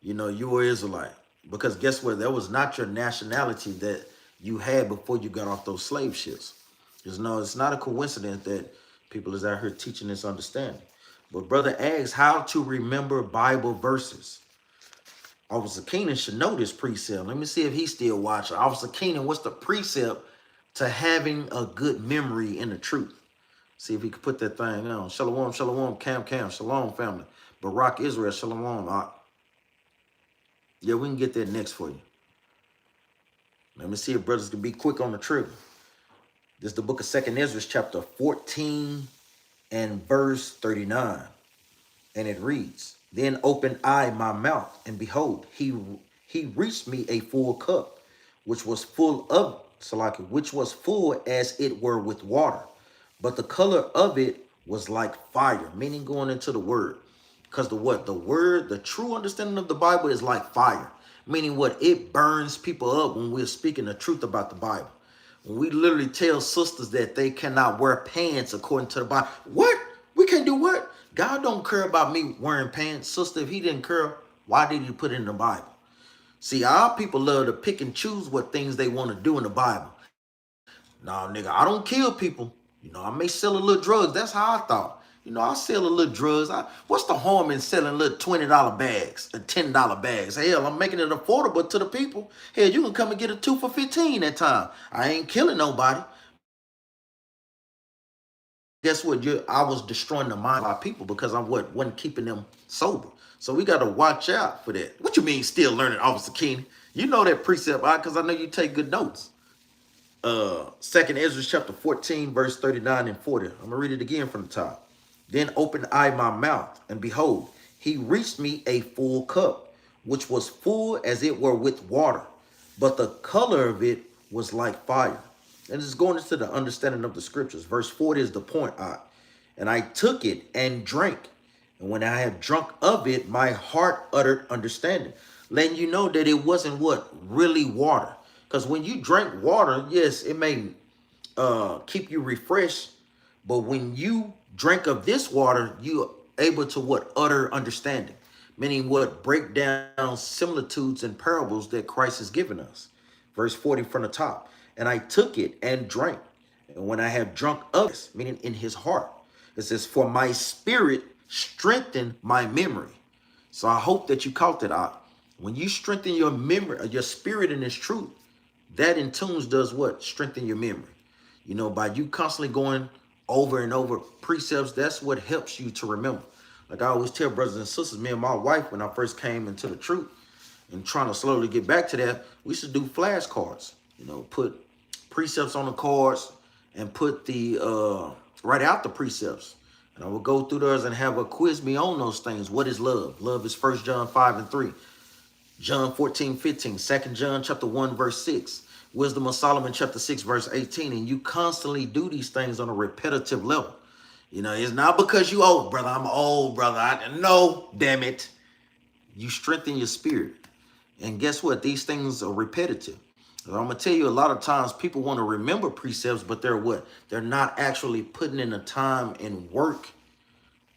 You know, you were Israelite. Because guess what? That was not your nationality that you had before you got off those slave ships. Because no, it's not a coincidence that people is out here teaching this understanding. But brother asks how to remember Bible verses. Officer Keenan should know this precept. Let me see if he's still watching. Officer Keenan, what's the precept to having a good memory in the truth? See if he could put that thing on. Shalom, shalom, Capt, shalom, family. Barak Israel, shalom. Yeah, we can get that next for you. Let me see if brothers can be quick on the trigger. This is the book of 2nd Ezra, chapter 14 and verse 39. And it reads, then opened I my mouth, and behold, he reached me a full cup, which was full as it were with water. But the color of it was like fire, meaning going into the word. Because the word, the true understanding of the Bible is like fire. Meaning what? It burns people up when we're speaking the truth about the Bible. When we literally tell sisters that they cannot wear pants according to the Bible. What? We can't do what? God don't care about me wearing pants. Sister, if he didn't care, why did he put it in the Bible? See, our people love to pick and choose what things they want to do in the Bible. No, nigga, I don't kill people. You know, I may sell a little drugs. That's how I thought. You know, I sell a little drugs. What's the harm in selling little $20 bags or $10 bags? Hell, I'm making it affordable to the people. Hell, you can come and get a 2 for $15 that time. I ain't killing nobody. Guess what? I was destroying the mind of our people because I wasn't keeping them sober. So we got to watch out for that. What you mean still learning, Officer Keenan? You know that precept, because I know you take good notes. 2nd Ezra chapter 14, verse 39 and 40. I'm going to read it again from the top. Then opened I my mouth, and behold, he reached me a full cup, which was full as it were with water, but the color of it was like fire. And it's going into the understanding of the scriptures. Verse 40 is the point. And I took it and drank. And when I had drunk of it, my heart uttered understanding. Letting you know that it wasn't what? Really water. Because when you drink water, yes, it may keep you refreshed. But when you drink of this water, you're able to what? Utter understanding. Meaning what? Break down similitudes and parables that Christ has given us. Verse 40 from the top. And I took it and drank. And when I had drunk of this, meaning in his heart, it says, for my spirit strengthened my memory. So I hope that you caught that out. When you strengthen your memory, your spirit in this truth, that in tunes does what? Strengthen your memory. You know, by you constantly going over and over precepts, that's what helps you to remember. Like I always tell brothers and sisters, me and my wife, when I first came into the truth and trying to slowly get back to that, we used to do flashcards. You know, put precepts on the cards and put the write out the precepts. And I will go through those and have a quiz me on those things. What is love? Love is 1 John 5 and 3. John 14:15, 2 John chapter 1, verse 6. Wisdom of Solomon chapter 6, verse 18. And you constantly do these things on a repetitive level. You know, it's not because you old, brother. I'm old, brother. No, damn it. You strengthen your spirit. And guess what? These things are repetitive. I'm going to tell you, a lot of times people want to remember precepts, but they're what? They're not actually putting in the time and work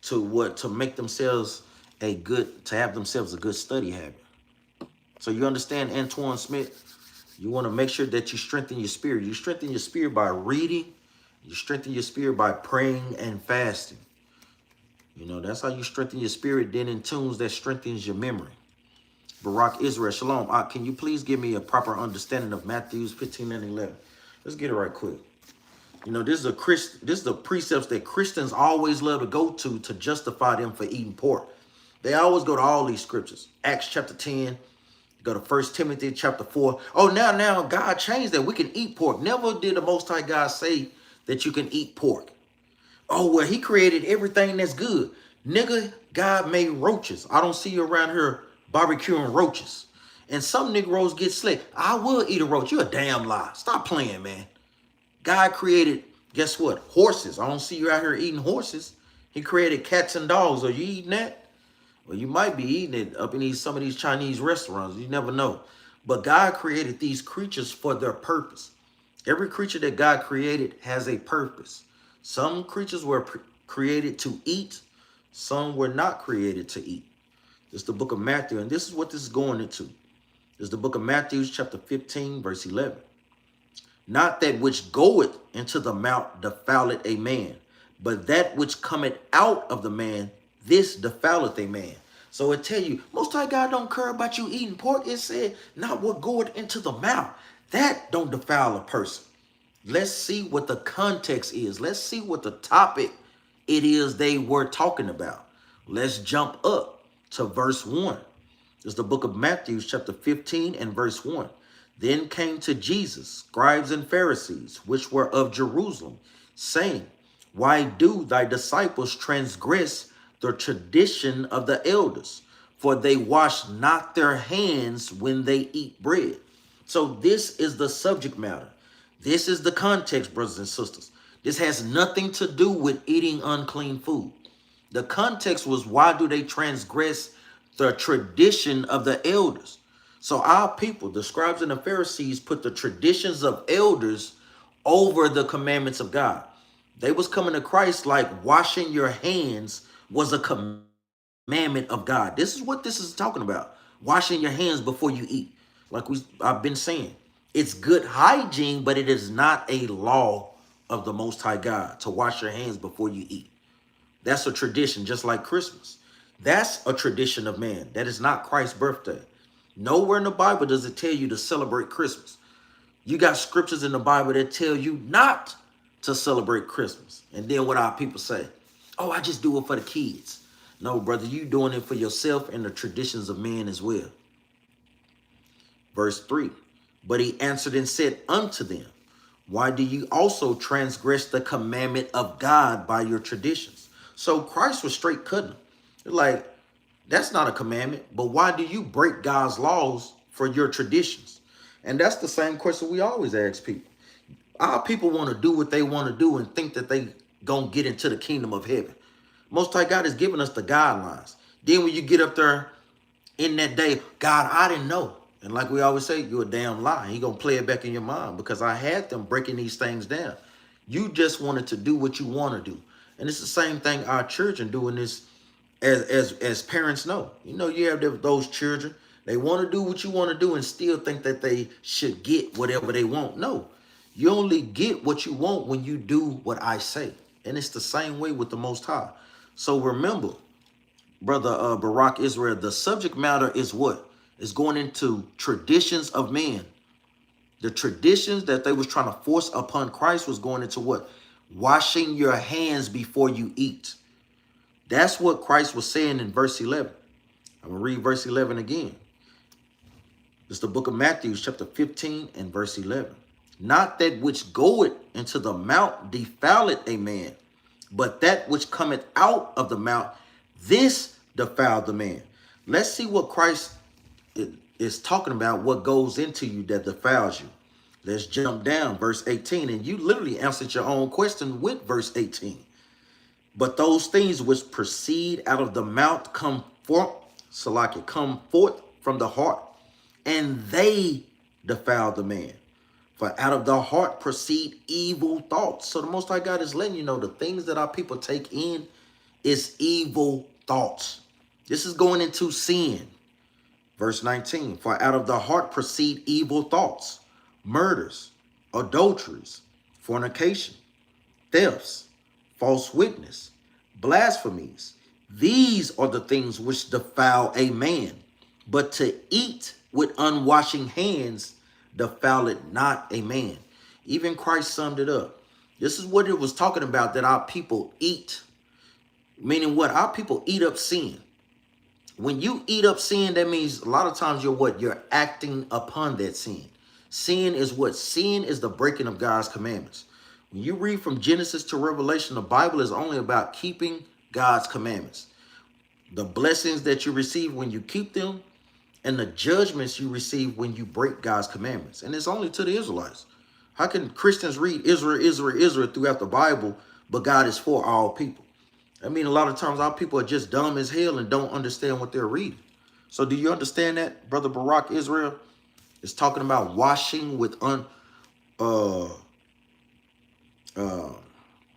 to what? To make themselves to have themselves a good study habit. So you understand, Antoine Smith, you want to make sure that you strengthen your spirit. You strengthen your spirit by reading. You strengthen your spirit by praying and fasting. You know, that's how you strengthen your spirit. Then in tunes that strengthens your memory. Barak Israel, shalom. Can you please give me a proper understanding of Matthew 15 and 11? Let's get it right quick. You know, this is the precepts that Christians always love to go to justify them for eating pork. They always go to all these scriptures. Acts chapter 10. Go to 1 Timothy chapter 4. Oh, now God changed that. We can eat pork. Never did the Most High God say that you can eat pork. Oh, well, he created everything that's good. Nigga, God made roaches. I don't see you around here barbecuing roaches. And some Negroes get slick. I will eat a roach. You a damn lie. Stop playing, man. God created, guess what? Horses. I don't see you out here eating horses. He created cats and dogs. Are you eating that? Well, you might be eating it up in some of these Chinese restaurants. You never know. But God created these creatures for their purpose. Every creature that God created has a purpose. Some creatures were created to eat. Some were not created to eat. This is the book of Matthew, and this is what this is going into. This is the book of Matthew, chapter 15, verse 11. Not that which goeth into the mouth defileth a man, but that which cometh out of the man, this defileth a man. So it tell you, Most High God don't care about you eating pork. It said, not what goeth into the mouth. That don't defile a person. Let's see what the context is. Let's see what the topic it is they were talking about. Let's jump up to verse 1. This is the book of Matthew, chapter 15 and verse 1. Then came to Jesus scribes and Pharisees, which were of Jerusalem, saying, why do thy disciples transgress the tradition of the elders? For they wash not their hands when they eat bread. So this is the subject matter. This is the context, brothers and sisters. This has nothing to do with eating unclean food. The context was, why do they transgress the tradition of the elders? So our people, the scribes and the Pharisees, put the traditions of elders over the commandments of God. They was coming to Christ like washing your hands was a commandment of God. This is what this is talking about. Washing your hands before you eat. Like I've been saying, it's good hygiene, but it is not a law of the Most High God to wash your hands before you eat. That's a tradition, just like Christmas. That's a tradition of man. That is not Christ's birthday. Nowhere in the Bible does it tell you to celebrate Christmas. You got scriptures in the Bible that tell you not to celebrate Christmas. And then what our people say, oh, I just do it for the kids. No, brother, you doing it for yourself and the traditions of man as well. Verse 3, but he answered and said unto them, why do you also transgress the commandment of God by your traditions? So Christ was straight cutting them. Like, that's not a commandment, but why do you break God's laws for your traditions? And that's the same question we always ask people. Our people want to do what they want to do and think that they gonna get into the kingdom of heaven. Most High God has given us the guidelines. Then when you get up there in that day, God, I didn't know. And like we always say, you're a damn lie. He gonna play it back in your mind because I had them breaking these things down. You just wanted to do what you want to do. And it's the same thing our children doing this as parents know. You know, you have those children, they want to do what you want to do and still think that they should get whatever they want. No, you only get what you want when you do what I say. And it's the same way with the Most High. So remember, brother Barak Israel, the subject matter is what? It's going into traditions of man. The traditions that they was trying to force upon Christ was going into what? Washing your hands before you eat. That's what Christ was saying in verse 11. I'm going to read verse 11 again. It's the book of Matthew, chapter 15 and verse 11. Not that which goeth into the mouth defileth a man, but that which cometh out of the mouth, this defiled the man. Let's see what Christ is talking about, what goes into you that defiles you. Let's jump down, verse 18. And you literally answered your own question with verse 18. But those things which proceed out of the mouth come forth, Salaki, come forth from the heart, and they defile the man. For out of the heart proceed evil thoughts. So the Most High God is letting you know the things that our people take in is evil thoughts. This is going into sin. Verse 19, for out of the heart proceed evil thoughts, murders, adulteries, fornication, thefts, false witness, blasphemies. These are the things which defile a man. But to eat with unwashing hands defileth not a man. Even Christ summed it up. This is what it was talking about, that our people eat. Meaning what? Our people eat up sin. When you eat up sin, that means a lot of times you're what? You're acting upon that sin. Sin is what? Sin is the breaking of God's commandments. When you read from Genesis to Revelation, the Bible is only about keeping God's commandments. The blessings that you receive when you keep them, and the judgments you receive when you break God's commandments. And it's only to the Israelites. How can Christians read Israel, Israel, Israel throughout the Bible, but God is for all people? I mean, a lot of times our people are just dumb as hell and don't understand what they're reading. So do you understand that, Brother Barak Israel? It's talking about washing with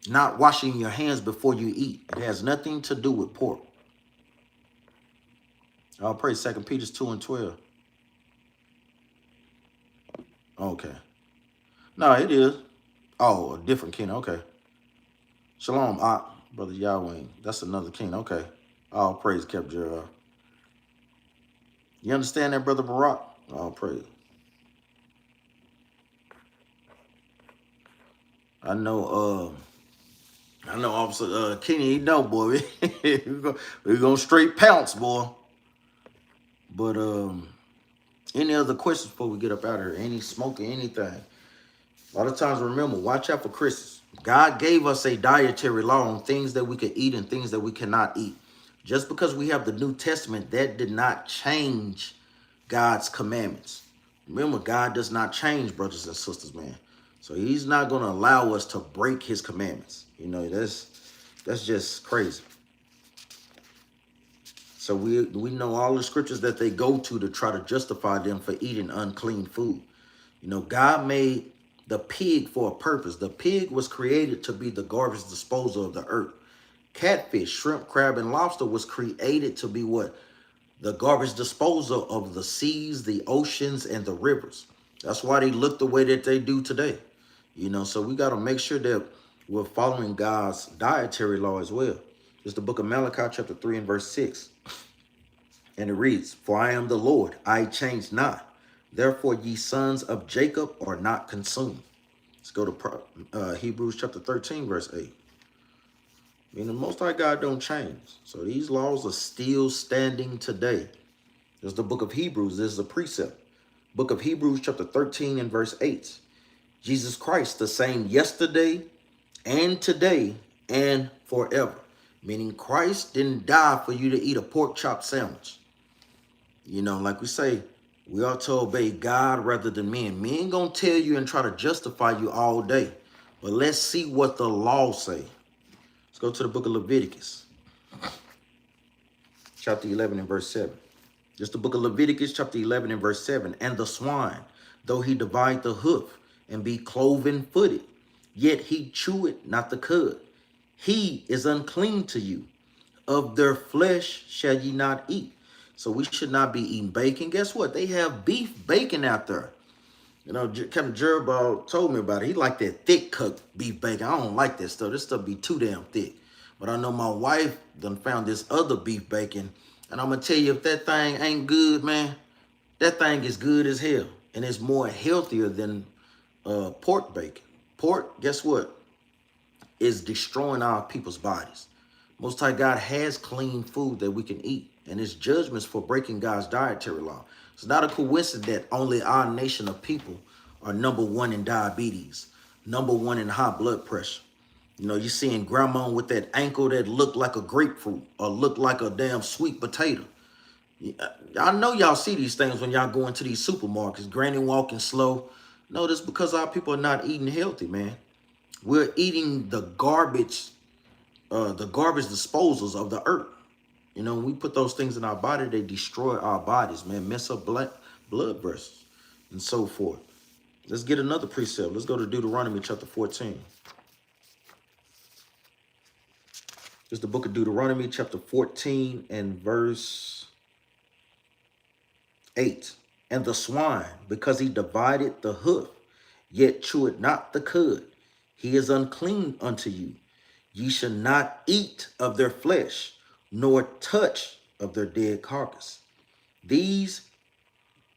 not washing your hands before you eat. It has nothing to do with pork. I'll pray 2 Peter 2 and 12. Okay. No, it is. Oh, a different king. Okay. Shalom, Brother Yahweh. That's another king. Okay. All praise, Capt. Jerubbaal. You understand that, Brother Barak? All praise. I know, Officer Kenny, you know, boy. We're gonna straight pounce, boy. But any other questions before we get up out of here? Any smoking, anything? A lot of times, remember, watch out for Christmas. God gave us a dietary law on things that we could eat and things that we cannot eat. Just because we have the New Testament, that did not change God's commandments. Remember, God does not change, brothers and sisters, man. So he's not going to allow us to break his commandments. You know, that's just crazy. So we know all the scriptures that they go to try to justify them for eating unclean food. You know, God made the pig for a purpose. The pig was created to be the garbage disposal of the earth. Catfish, shrimp, crab, and lobster was created to be what? The garbage disposal of the seas, the oceans, and the rivers. That's why they look the way that they do today. You know, so we got to make sure that we're following God's dietary law as well. It's the book of Malachi, chapter 3 and verse 6. And it reads, for I am the Lord, I change not. Therefore, ye sons of Jacob are not consumed. Let's go to Hebrews chapter 13, verse 8. I mean, the Most High God don't change. So these laws are still standing today. There's the book of Hebrews. This is a precept. Book of Hebrews chapter 13 and verse 8. Jesus Christ, the same yesterday and today and forever. Meaning Christ didn't die for you to eat a pork chop sandwich. You know, like we say, we ought to obey God rather than men. Men gonna tell you and try to justify you all day. But let's see what the law say. Let's go to the book of Leviticus. Chapter 11 and verse 7. Just the book of Leviticus, chapter 11 and verse 7. And the swine, though he divide the hoof and be cloven-footed, yet he chew it not the cud. He is unclean to you. Of their flesh shall ye not eat. So we should not be eating bacon. Guess what? They have beef bacon out there. You know, Capt. Jerubbaal told me about it. He liked that thick cooked beef bacon. I don't like that stuff. This stuff be too damn thick. But I know my wife done found this other beef bacon. And I'm going to tell you, if that thing ain't good, man, that thing is good as hell. And it's more healthier than pork bacon. Pork, guess what? Is destroying our people's bodies. Most High God has clean food that we can eat. And his judgments for breaking God's dietary law. It's not a coincidence that only our nation of people are #1 in diabetes, #1 in high blood pressure. You know, you're seeing grandma with that ankle that looked like a grapefruit or looked like a damn sweet potato. I know y'all see these things when y'all go into these supermarkets. Granny walking slow. No, that's because our people are not eating healthy, man. We're eating the garbage disposals of the earth. You know, when we put those things in our body, they destroy our bodies, man, mess up blood vessels and so forth. Let's get another precept. Let's go to Deuteronomy chapter 14. It's the book of Deuteronomy chapter 14 and verse 8. And the swine, because he divided the hoof, yet chewed not the cud, he is unclean unto you. Ye shall not eat of their flesh, nor touch of their dead carcass. These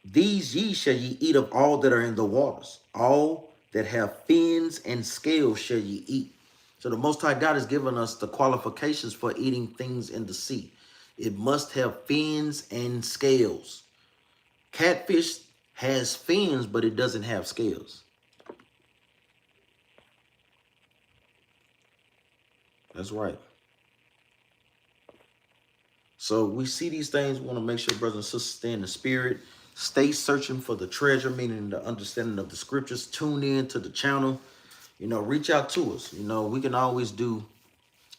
ye shall ye eat of all that are in the waters. All that have fins and scales shall ye eat. So the Most High God has given us the qualifications for eating things in the sea. It must have fins and scales. Catfish has fins, but it doesn't have scales. That's right. So we see these things. We want to make sure brothers and sisters stay in the spirit. Stay searching for the treasure, meaning the understanding of the scriptures. Tune in to the channel. You know, reach out to us. You know, we can always do.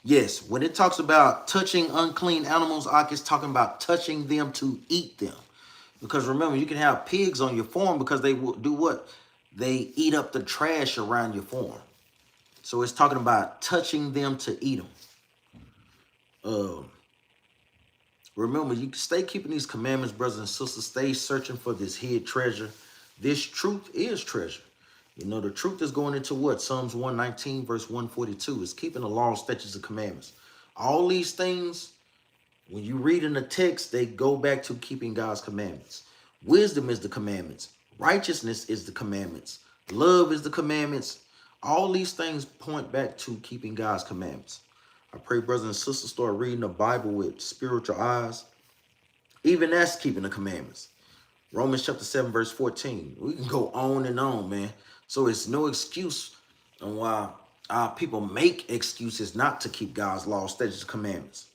Yes, when it talks about touching unclean animals, it's talking about touching them to eat them. Because remember, you can have pigs on your farm because they will do what? They eat up the trash around your farm. So it's talking about touching them to eat them. Remember, you stay keeping these commandments, brothers and sisters. Stay searching for this hid treasure. This truth is treasure. You know, the truth is going into what? Psalms 119, verse 142. Is keeping the law, statutes, and commandments. All these things, when you read in the text, they go back to keeping God's commandments. Wisdom is the commandments. Righteousness is the commandments. Love is the commandments. All these things point back to keeping God's commandments. I pray brothers and sisters start reading the Bible with spiritual eyes. Even that's keeping the commandments. Romans chapter 7, verse 14. We can go on and on, man. So it's no excuse on why our people make excuses not to keep God's law, statutes, and commandments.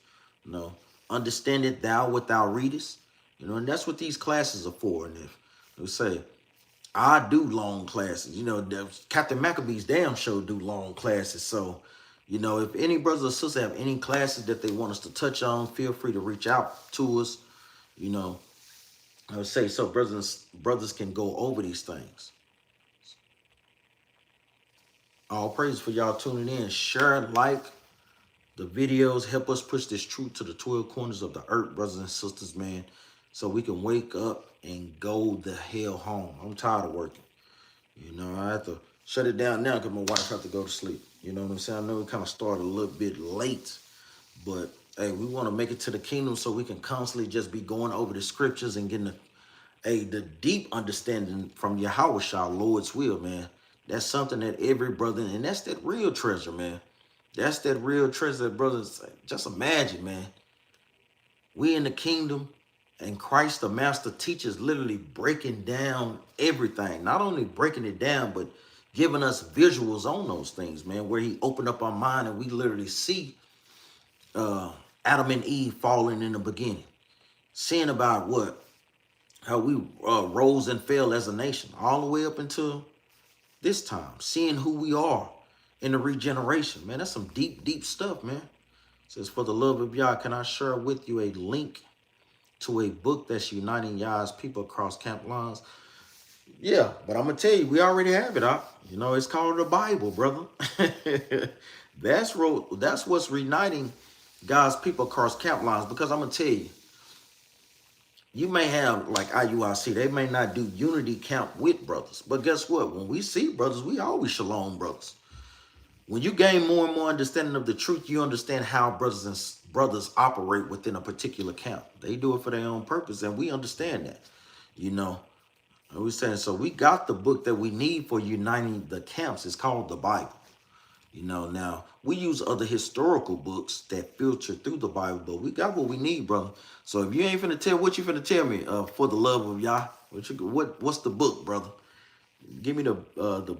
You know, understand it thou what thou readest. You know, and that's what these classes are for. And if we say, I do long classes, you know, Captain Maccabee's damn show do long classes. So, you know, if any brothers or sisters have any classes that they want us to touch on, feel free to reach out to us. You know, I would say so brothers can go over these things. All praise for y'all tuning in. Share, like the videos. Help us push this truth to the 12 corners of the earth, brothers and sisters, man, so we can wake up and go the hell home. I'm tired of working. You know, I have to shut it down now because my wife have to go to sleep. You know what I'm saying? I know we kind of started a little bit late, but hey, we want to make it to the kingdom so we can constantly just be going over the scriptures and getting the deep understanding from Yahweh Shah, Lord's will, man. That's something that every brother, and that's that real treasure, man. That's that real treasure that brothers, just imagine, man. We in the kingdom and Christ, the master teacher, is literally breaking down everything. Not only breaking it down, but giving us visuals on those things, man, where he opened up our mind and we literally see Adam and Eve falling in the beginning. Seeing about what? How we rose and fell as a nation all the way up until this time. Seeing who we are in the regeneration. Man, that's some deep, deep stuff, man. It says, for the love of Yah, can I share with you a link to a book that's uniting Yah's people across camp lines? Yeah, but I'm going to tell you, we already have it, huh? You know, it's called the Bible, brother. That's what's uniting God's people across camp lines, because I'm going to tell you, you may have, like IUIC, they may not do unity camp with brothers. But guess what? When we see brothers, we always shalom brothers. When you gain more and more understanding of the truth, you understand how brothers operate within a particular camp. They do it for their own purpose, and we understand that. You know, we're saying, so we got the book that we need for uniting the camps. It's called the Bible. You know, now we use other historical books that filter through the Bible, but we got what we need, brother. So if you ain't finna tell, what you finna tell me? For the love of Yah, what's the book, brother? Give me the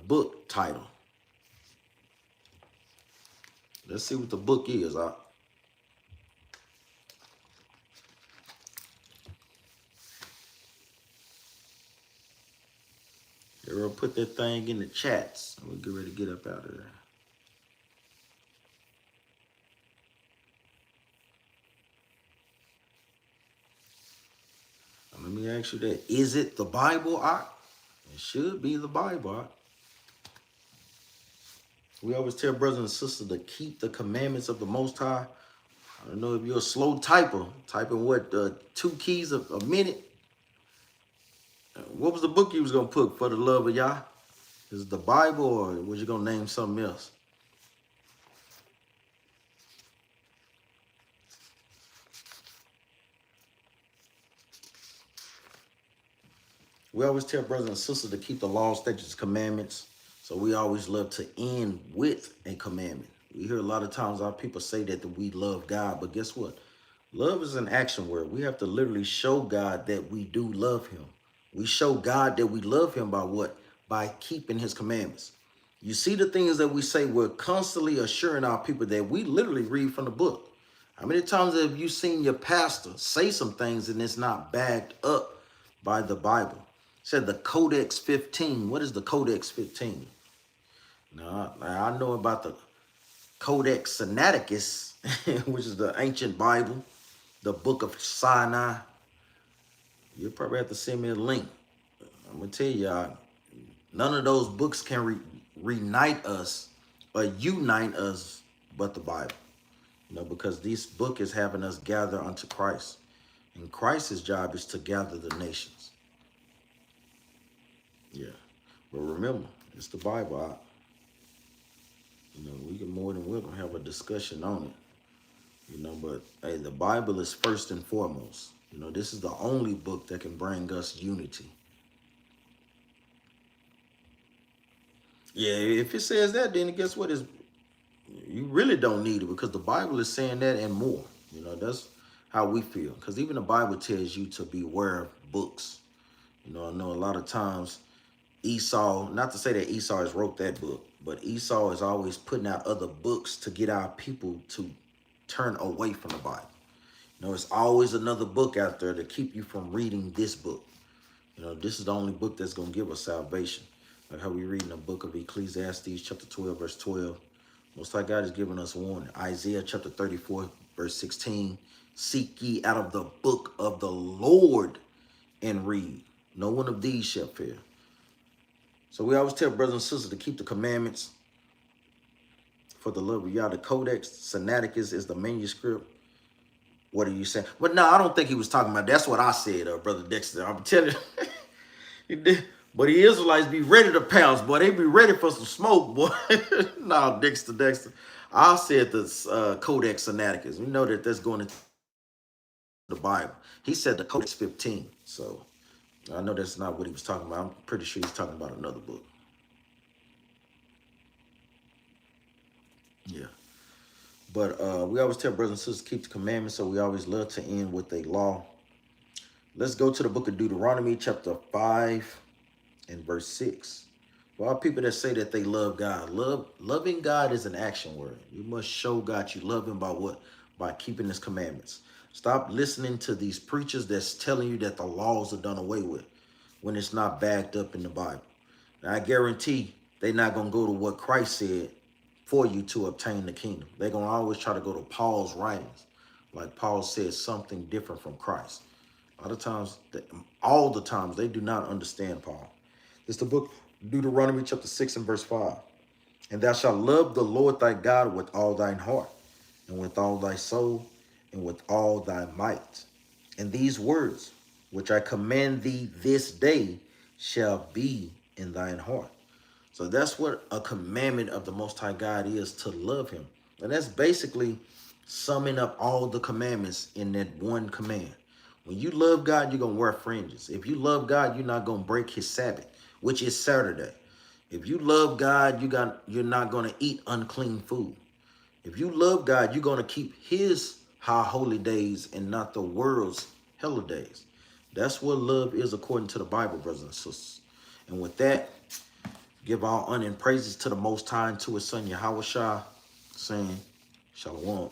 book title. Let's see what the book is. Everyone put that thing in the chats. We'll get ready to get up out of there. Let me ask you that. Is it the Bible? It should be the Bible. We always tell brothers and sisters to keep the commandments of the Most High. I don't know if you're a slow typer, typing what, 2 keys a minute. What was the book you was going to put for the love of Yah? Is it the Bible, or was you going to name something else? We always tell brothers and sisters to keep the law, statutes, commandments. So we always love to end with a commandment. We hear a lot of times our people say that we love God, but guess what? Love is an action word. We have to literally show God that we do love him. We show God that we love him by what? By keeping his commandments. You see the things that we say, we're constantly assuring our people that we literally read from the book. How many times have you seen your pastor say some things and it's not backed up by the Bible? It said the Codex 15. What is the Codex 15? Now, I know about the Codex Sinaiticus, which is the ancient Bible, the book of Sinai. You'll probably have to send me a link. I'm going to tell y'all, none of those books can reunite us or unite us but the Bible. You know, because this book is having us gather unto Christ. And Christ's job is to gather the nations. Yeah. But remember, it's the Bible. You know, we can more than welcome have a discussion on it. You know, but hey, the Bible is first and foremost. You know, this is the only book that can bring us unity. Yeah, if it says that, then guess what? You really don't need it, because the Bible is saying that and more. You know, that's how we feel. Because even the Bible tells you to beware of books. You know, I know a lot of times Esau, not to say that Esau has wrote that book, but Esau is always putting out other books to get our people to turn away from the Bible. You know, it's always another book out there to keep you from reading this book. You know, this is the only book that's going to give us salvation. Like how we read in the book of Ecclesiastes, chapter 12, verse 12. Most High God is giving us warning. Isaiah, chapter 34, verse 16. Seek ye out of the book of the Lord and read. No one of these shall fail. So we always tell brothers and sisters to keep the commandments for the love of Yah. The Codex Sinaiticus is the manuscript. What are you saying? But no, I don't think he was talking about. That's what I said, Brother Dexter. I'm telling you. But the Israelites be ready to pounce, boy. They be ready for some smoke, boy. No, Dexter. I said the Codex Sinaiticus. We know that that's going into the Bible. He said the Codex 15. So I know that's not what he was talking about. I'm pretty sure he's talking about another book. Yeah. But we always tell brothers and sisters to keep the commandments, so we always love to end with a law. Let's go to the book of Deuteronomy, chapter 5 and verse 6. For all people that say that they love God, loving God is an action word. You must show God you love him by what? By keeping his commandments. Stop listening to these preachers that's telling you that the laws are done away with when it's not backed up in the Bible. Now, I guarantee they're not going to go to what Christ said for you to obtain the kingdom. They're going to always try to go to Paul's writings. Like Paul said something different from Christ. A lot of times, all the times, they do not understand Paul. It's the book Deuteronomy chapter 6 and verse 5. And thou shalt love the Lord thy God with all thine heart, and with all thy soul, and with all thy might. And these words, which I command thee this day, shall be in thine heart. So that's what a commandment of the Most High God is, to love him. And that's basically summing up all the commandments in that one command. When you love God, you're going to wear fringes. If you love God, you're not going to break his Sabbath, which is Saturday. If you love God, you're not going to eat unclean food. If you love God, you're going to keep his high holy days and not the world's holidays. That's what love is according to the Bible, brothers and sisters. And with that, Give all honor and praises to the Most High and to His Son Yahushua, saying, Shalom.